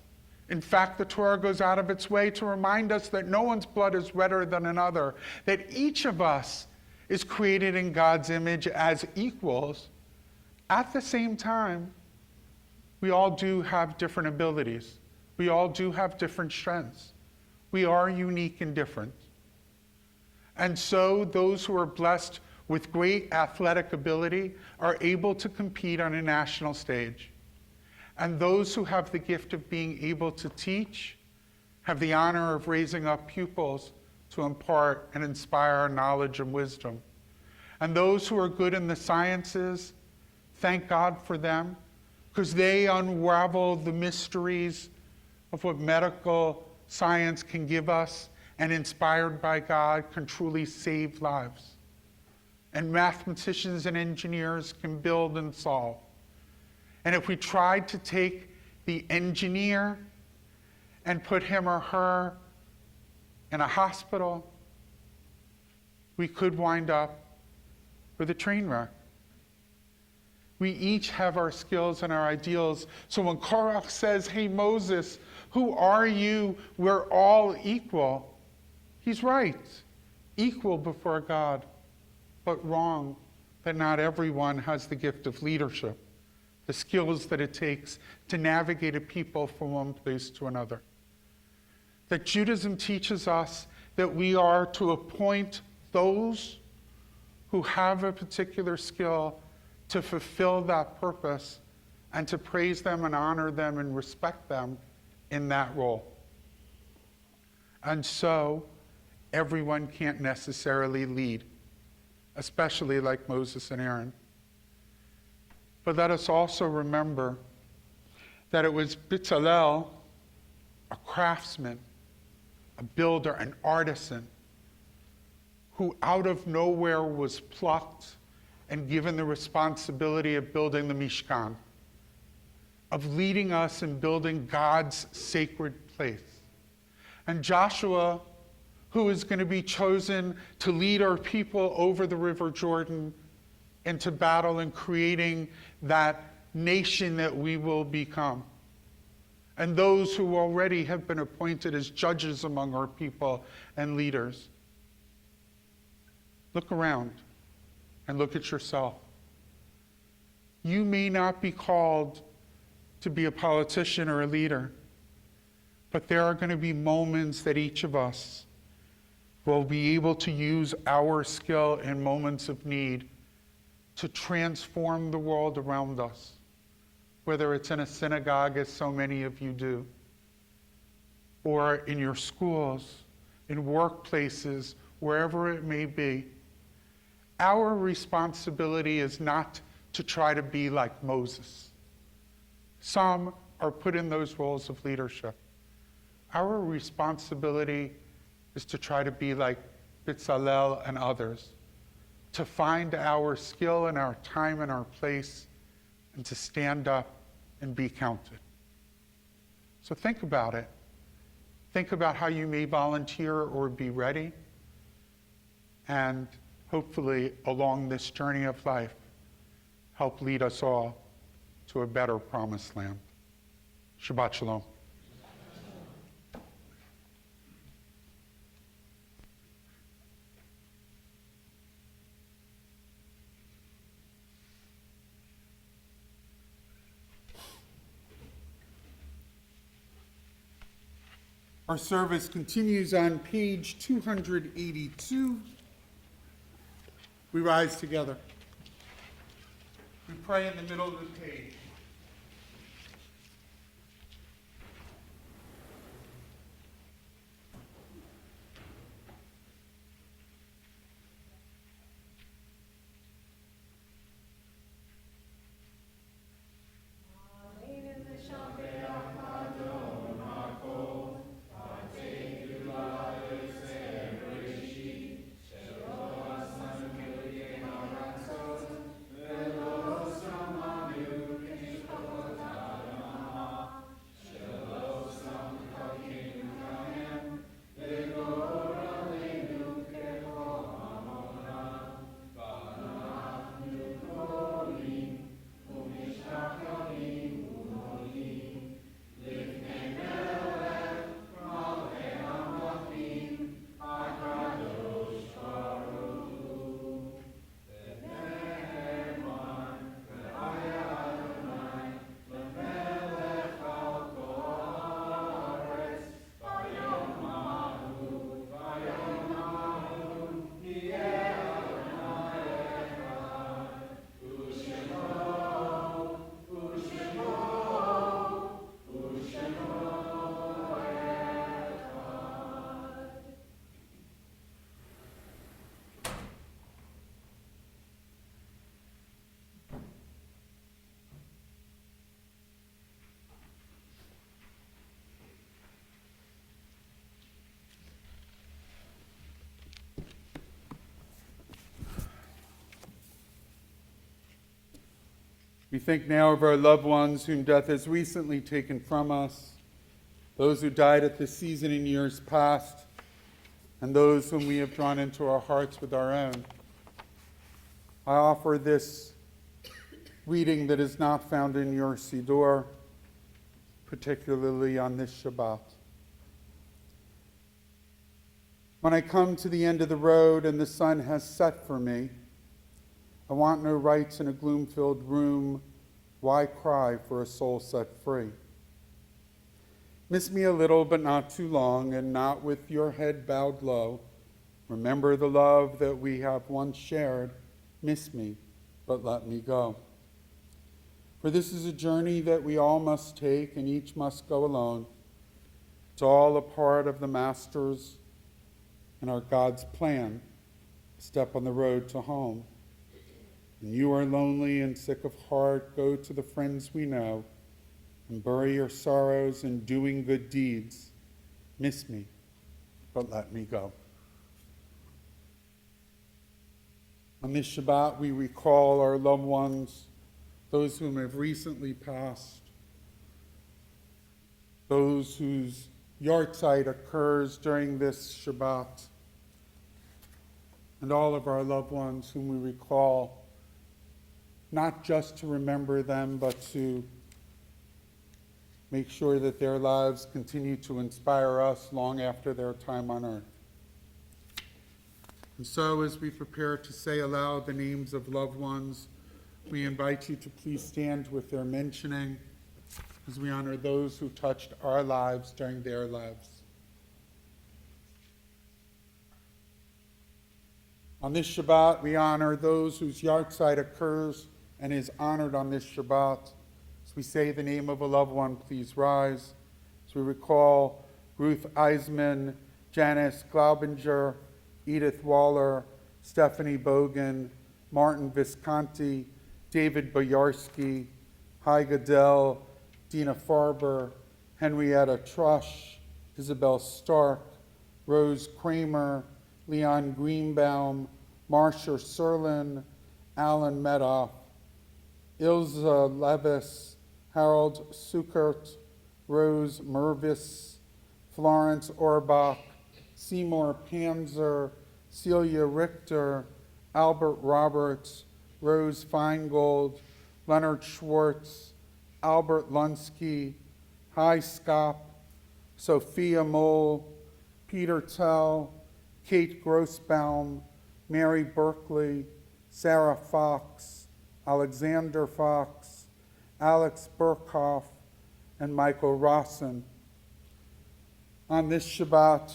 in fact, the Torah goes out of its way to remind us that no one's blood is redder than another, that each of us is created in God's image as equals. At the same time, we all do have different abilities. We all do have different strengths. We are unique and different. And so those who are blessed with great athletic ability are able to compete on a national stage. And those who have the gift of being able to teach have the honor of raising up pupils to impart and inspire knowledge and wisdom. And those who are good in the sciences, thank God for them, because they unravel the mysteries of what medical science can give us, and inspired by God can truly save lives. And mathematicians and engineers can build and solve. And if we tried to take the engineer and put him or her in a hospital, we could wind up with a train wreck. We each have our skills and our ideals. So when Korach says, hey, Moses, who are you? We're all equal. He's right. Equal before God, but wrong that not everyone has the gift of leadership, the skills that it takes to navigate a people from one place to another. That Judaism teaches us that we are to appoint those who have a particular skill to fulfill that purpose and to praise them and honor them and respect them in that role. And so, everyone can't necessarily lead, especially like Moses and Aaron. But let us also remember that it was Bezalel, a craftsman, a builder, an artisan, who out of nowhere was plucked and given the responsibility of building the Mishkan, of leading us in building God's sacred place. And Joshua, who is going to be chosen to lead our people over the River Jordan into battle and creating that nation that we will become. And those who already have been appointed as judges among our people and leaders. Look around and look at yourself. You may not be called to be a politician or a leader, but there are going to be moments that each of us will be able to use our skill in moments of need to transform the world around us, whether it's in a synagogue, as so many of you do, or in your schools, in workplaces, wherever it may be, our responsibility is not to try to be like Moses. Some are put in those roles of leadership. Our responsibility is to try to be like Bezalel and others, to find our skill and our time and our place, and to stand up and be counted. So think about it. Think about how you may volunteer or be ready, and hopefully along this journey of life, help lead us all to a better promised land. Shabbat Shalom. Our service continues on page 282. We rise together. We pray in the middle of the page. We think now of our loved ones whom death has recently taken from us, those who died at this season in years past, and those whom we have drawn into our hearts with our own. I offer this reading that is not found in your Siddur, particularly on this Shabbat. When I come to the end of the road and the sun has set for me, I want no rights in a gloom-filled room. Why cry for a soul set free? Miss me a little, but not too long, and not with your head bowed low. Remember the love that we have once shared. Miss me, but let me go. For this is a journey that we all must take, and each must go alone. It's all a part of the Master's and our God's plan, a step on the road to home. When you are lonely and sick of heart, go to the friends we know and bury your sorrows in doing good deeds. Miss me, but let me go. On this Shabbat, we recall our loved ones, those whom have recently passed, those whose yahrzeit occurs during this Shabbat, and all of our loved ones whom we recall, not just to remember them, but to make sure that their lives continue to inspire us long after their time on earth. And so, as we prepare to say aloud the names of loved ones, we invite you to please stand with their mentioning as we honor those who touched our lives during their lives. On this Shabbat, we honor those whose yahrzeit occurs and is honored on this Shabbat. As we say the name of a loved one, please rise. As we recall Ruth Eisman, Janice Glaubinger, Edith Waller, Stephanie Bogan, Martin Visconti, David Boyarsky, Hy Goodell, Dina Farber, Henrietta Trush, Isabel Stark, Rose Kramer, Leon Greenbaum, Marcia Serlin, Alan Medoff, Ilza Levis, Harold Sukert, Rose Mervis, Florence Orbach, Seymour Panzer, Celia Richter, Albert Roberts, Rose Feingold, Leonard Schwartz, Albert Lunsky, Hy Scott, Sophia Mole, Peter Tell, Kate Grossbaum, Mary Berkeley, Sarah Fox, Alexander Fox, Alex Burkhoff, and Michael Rossin. On this Shabbat,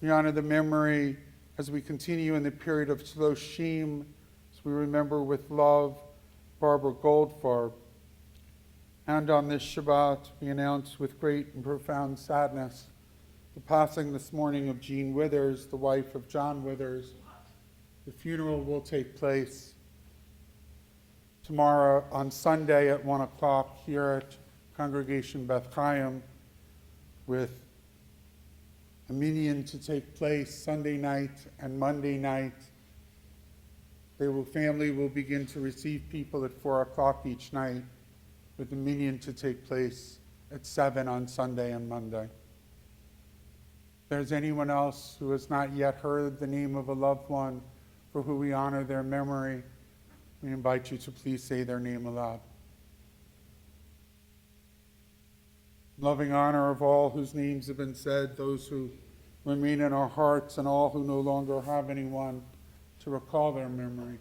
we honor the memory as we continue in the period of Shloshim, as we remember with love Barbara Goldfarb. And on this Shabbat, we announce with great and profound sadness the passing this morning of Jean Withers, the wife of John Withers. The funeral will take place tomorrow on Sunday at 1 o'clock here at Congregation BethChaim, with a minyan to take place Sunday night and Monday night. The family will begin to receive people at 4 o'clock each night, with the minyan to take place at 7 on Sunday and Monday. If there's anyone else who has not yet heard the name of a loved one for who we honor their memory, we invite you to please say their name aloud. Loving honor of all whose names have been said, those who remain in our hearts and all who no longer have anyone to recall their memory.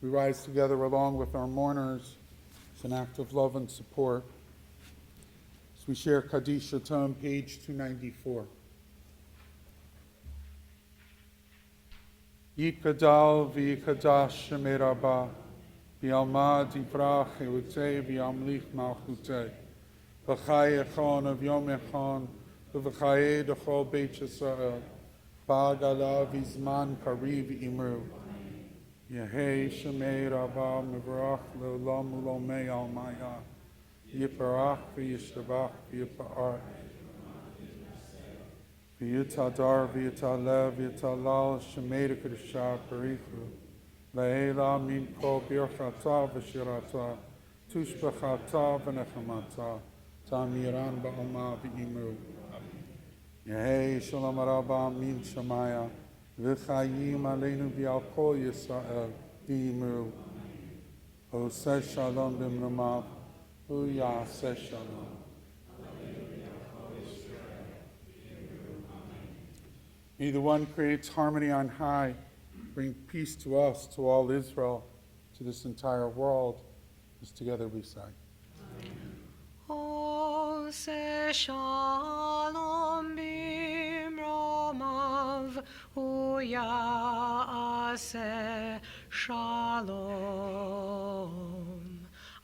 We rise together along with our mourners as an act of love and support. As we share Kaddish Tome, page 294. Yikadal v'yikadash Shemei Rabbah, v'yalmad yivrach ewutei v'yamlich malchutei, v'chai echon of yom echon, v'chai d'chol beit Yisrael, ba'agala v'zman kariv imru. Yehei Shemei Rabbah mivrach le'olam u'lomei almaya, yiparach v'yishtabach v'yipa'ar. V'yitadar v'yitalev v'yitalal shemei d'kedusha parichu le'ela min kol birchata v'shirata tushbachata v'nechamata ta'miran ba'oma v'imu Yehei shalom rabba min shamaya v'chayim aleinu v'al kol Yisrael v'imu Oseh shalom b'mrumav u'yaseh shalom. May the one who creates harmony on high bring peace to us, to all Israel, to this entire world, as together we say. Oseh shalom bimromav uyaseh shalom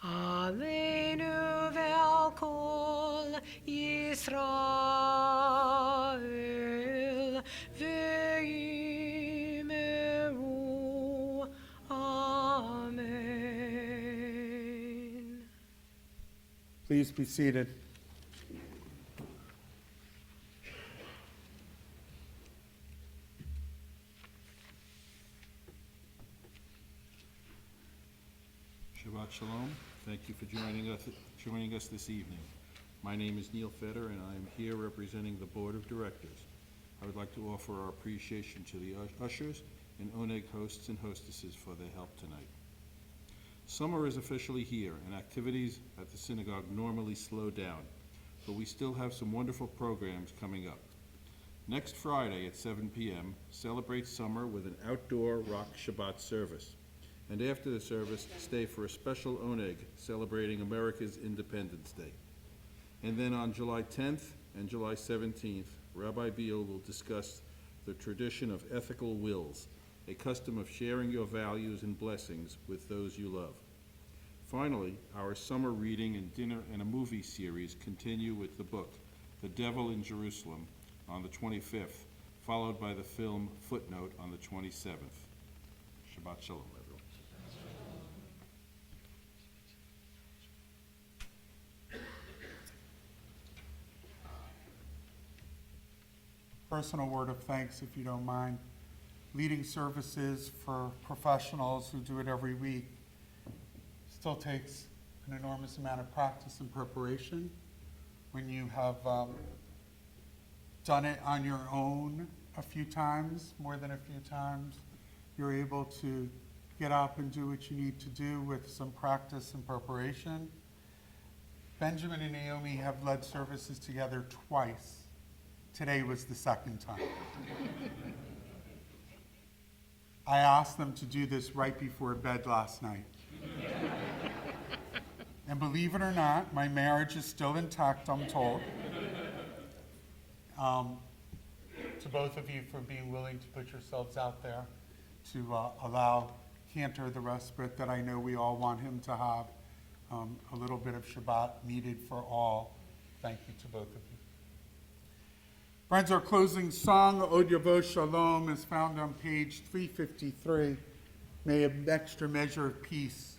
aleinu ve'al kol Yisrael ve'imeru. Amen. Please be seated. Shabbat Shalom. Thank you for joining us this evening. My name is Neil Fetter, and I am here representing the Board of Directors. I would like to offer our appreciation to the ushers and Oneg hosts and hostesses for their help tonight. Summer is officially here, and activities at the synagogue normally slow down, but we still have some wonderful programs coming up. Next Friday at 7 p.m., celebrate summer with an outdoor Rock Shabbat service. And after the service, stay for a special Oneg celebrating America's Independence Day. And then on July 10th and July 17th, Rabbi Beal will discuss the tradition of ethical wills, a custom of sharing your values and blessings with those you love. Finally, our summer reading and dinner and a movie series continue with the book, The Devil in Jerusalem, on the 25th, followed by the film Footnote on the 27th. Shabbat Shalom, everyone. Personal word of thanks, if you don't mind. Leading services for professionals who do it every week still takes an enormous amount of practice and preparation. When you have done it on your own a few times, more than a few times, you're able to get up and do what you need to do with some practice and preparation. Benjamin and Naomi have led services together twice. Today was the second time. I asked them to do this right before bed last night. And believe it or not, my marriage is still intact, I'm told. To both of you for being willing to put yourselves out there to allow Cantor the respite that I know we all want him to have, a little bit of Shabbat needed for all. Thank you to both of you. Friends, our closing song, Od Yavo Shalom, is found on page 353. May an extra measure of peace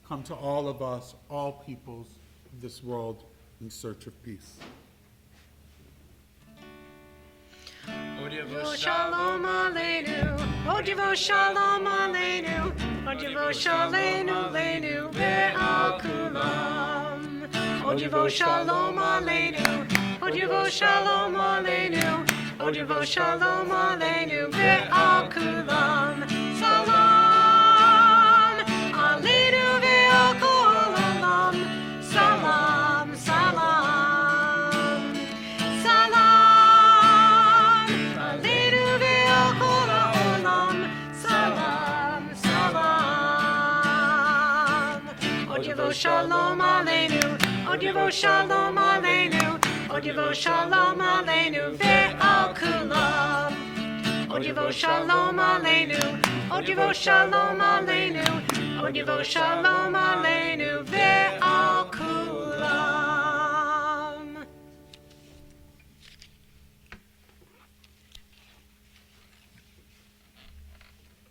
come to all of us, all peoples of this world in search of peace. Od Yavo Shalom Aleinu, Od Yavo Shalom Aleinu, Od Yavo Shalom Aleinu, Ve'al Kulam. Od Yavo Shalom Aleinu, Od Yavo Shalom Aleinu, Od Yavo Shalom Aleinu, Ve'al Kulam. Salam Aleinu Ve'al Kol Olam. Salam, salam, salam Aleinu Ve'al Kol Olam. Salam, salam. Od Yavo Shalom Aleinu, Od Yavo Shalom Aleinu, Od Yavo Shalom Aleinu, Ve'al Kulam. Od Yavo Shalom Aleinu, Od Yavo Shalom Aleinu, Od Yavo Shalom Aleinu, Ve'al Kulam.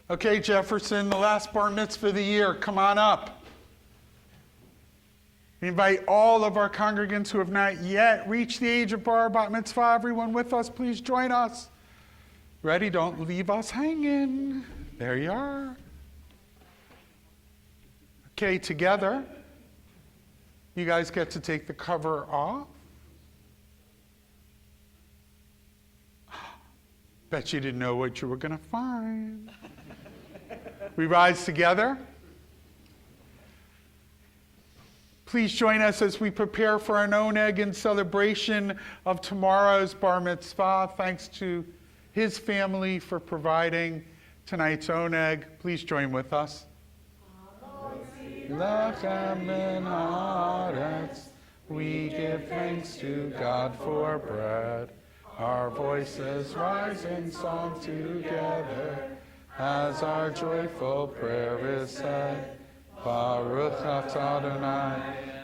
Okay, Jefferson, the last bar mitzvah of the year, come on up. We invite all of our congregants who have not yet reached the age of bar mitzvah. Everyone with us, please join us. Ready? Don't leave us hanging. There you are. Okay, together, you guys get to take the cover off. Bet you didn't know what you were going to find. We rise together. Please join us as we prepare for an oneg in celebration of tomorrow's bar mitzvah. Thanks to his family for providing tonight's oneg. Please join with us. Lechem min haaretz, we give thanks to God for bread. Our voices rise in song together as our joyful prayer is said. Baruch atah Adonai,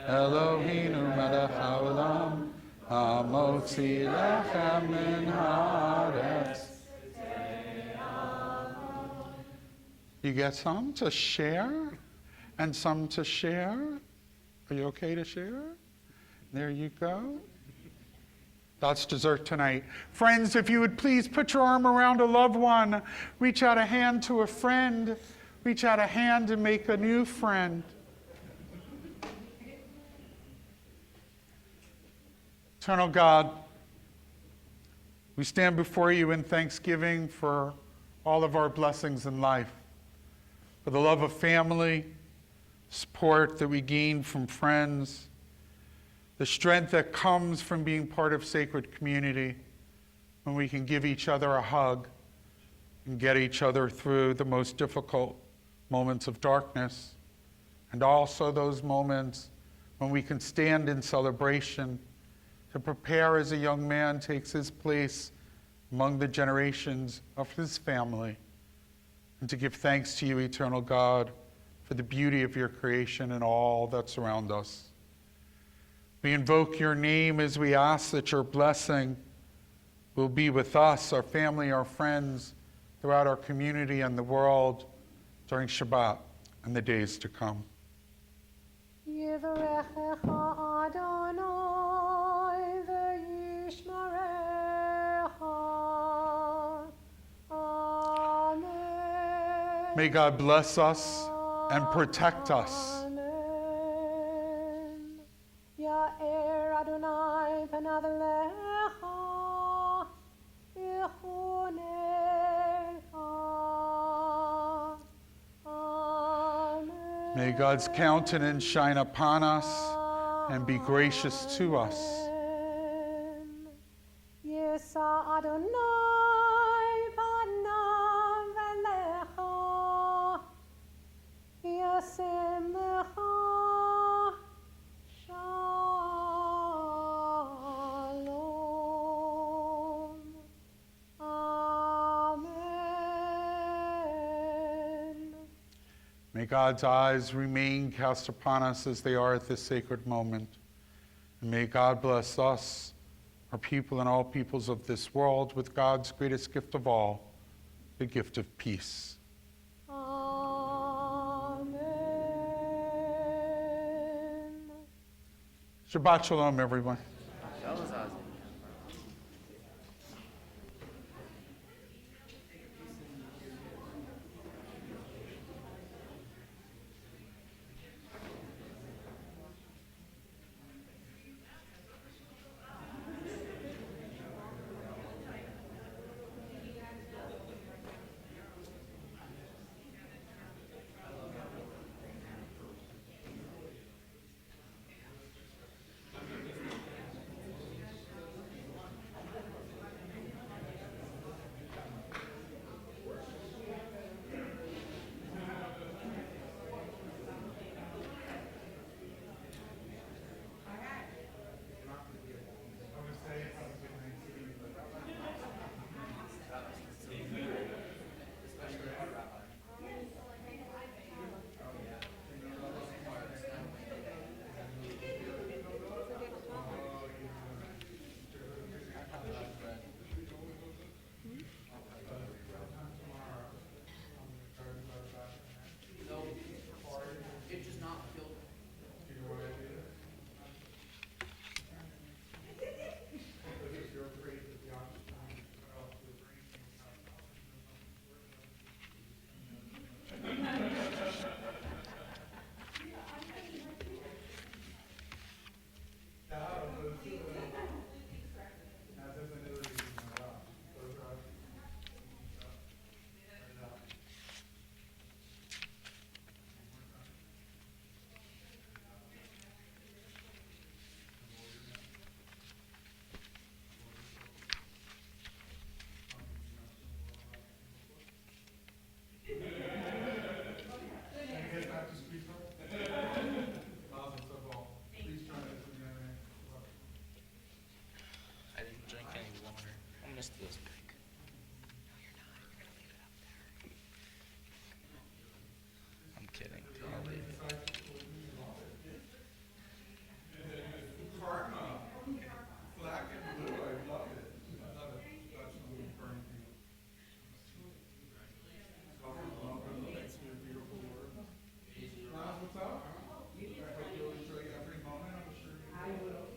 Eloheinu melech haolam, hamotzi lechem min haaretz. You get some to share and some to share. Are you okay to share? There you go. That's dessert tonight. Friends, if you would please put your arm around a loved one, reach out a hand to a friend, reach out a hand and make a new friend. Eternal God, we stand before you in thanksgiving for all of our blessings in life, for the love of family, support that we gain from friends, the strength that comes from being part of sacred community when we can give each other a hug and get each other through the most difficult moments of darkness, and also those moments when we can stand in celebration to prepare as a young man takes his place among the generations of his family, and to give thanks to you, eternal God, for the beauty of your creation and all that surround us. We invoke your name as we ask that your blessing will be with us, our family, our friends, throughout our community and the world during Shabbat and the days to come. Yivrechecha Adonai v'yishmerecha. Amen. May God bless us and protect us. Amen. Ya'er Adonai panav lecha v'chunecha. Amen. May God's countenance shine upon us and be gracious to us. Yisa Adonai panav lecha v'yasem lecha shalom. Amen. May God's eyes remain cast upon us as they are at this sacred moment. And may God bless us, our people and all peoples of this world, with God's greatest gift of all, the gift of peace. Amen. Shabbat shalom, everyone. I didn't drink any water. I missed this pick. I'm kidding. I'll leave it. Black and blue, I love it. I love it. That's what we're referring to. Thanks for your beautiful words. What's up? I hope you'll enjoy every moment. I'm sure you will.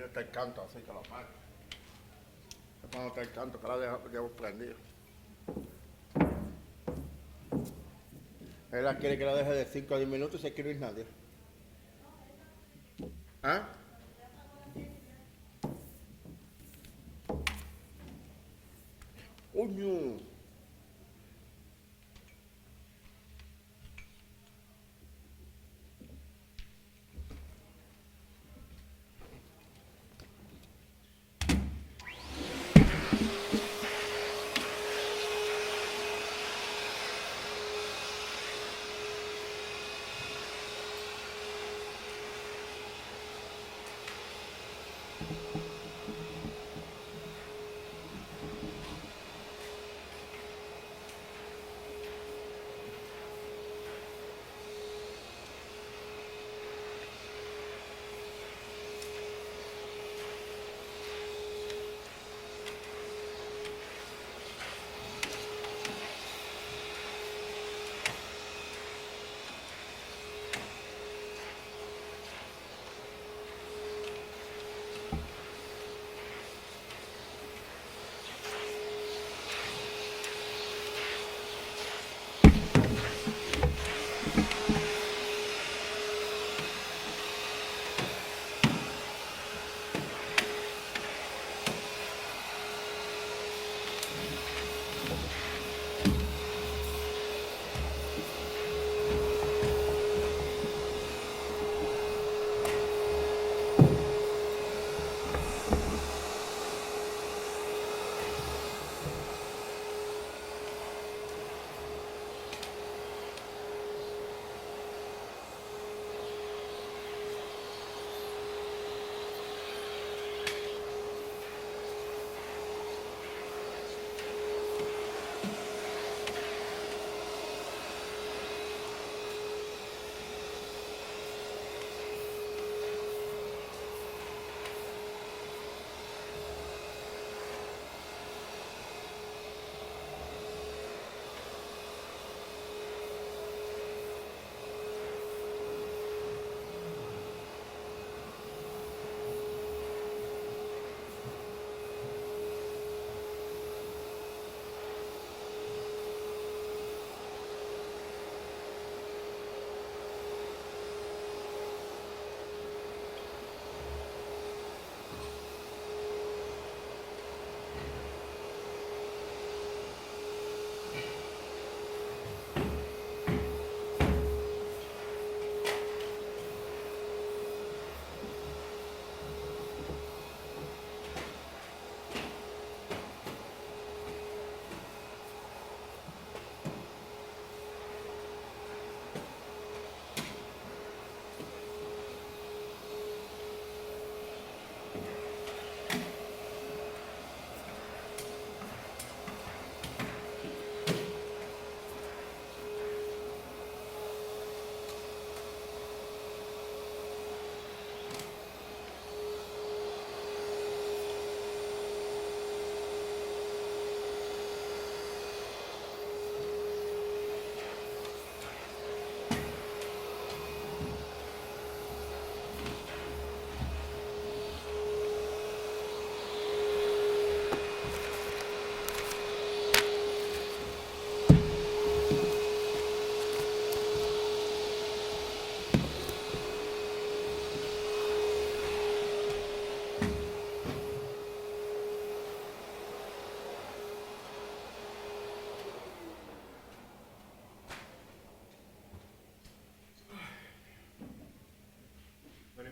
no está el canto, así que lo apaga. Es cuando está el canto, que la dejamos prendido. Ella quiere que la deje de 5 a 10 minutos y se quiere ir nadie. ¿Ah? ¡Coño!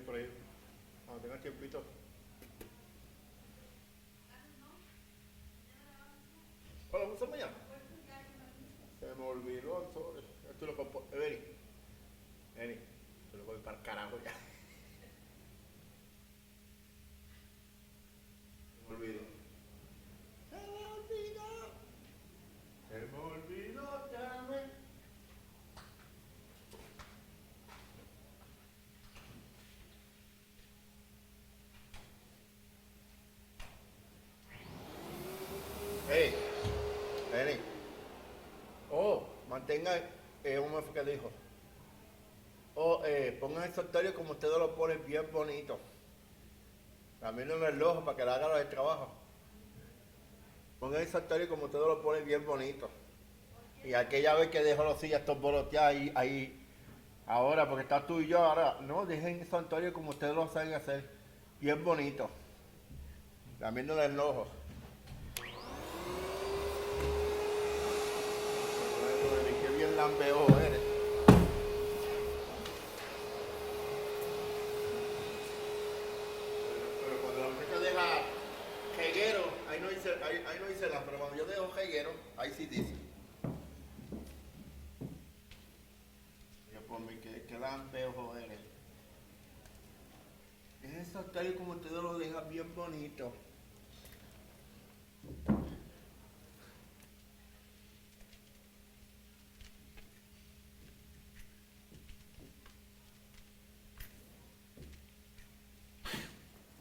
Por ahí, cuando tengas tiempito. Hola, ¿vamos a mañana? Se me olvidó, sorry. Esto lo compo... Vení, te lo voy para el carajo ya. Se me olvidó. Se me olvidó, llame. Vení. Oh, mantenga, ¿cómo fue que dijo? Pongan el solitario como ustedes lo ponen bien bonito. También en el ojo para que le haga el trabajo. Pongan el santuario como ustedes lo ponen bien bonito. Y aquella vez que dejó los sillas estos boloteados ahí, ahora, porque está tú y yo, ahora, no, dejen el santuario como ustedes lo saben hacer. Bien bonito. También en el ojo. Qué bien lambeojo eres. Pero cuando la muchacha deja jeguero, ahí no dice nada, pero cuando yo dejo jeguero, ahí sí dice. Yo por mí, que lambeojo eres. Es eso tal y como ustedes lo dejan bien bonito.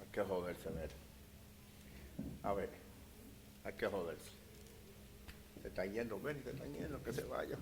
Hay que joderse, a ver. A ver, hay que joderse. Se está yendo, ven, se está yendo, que se vaya.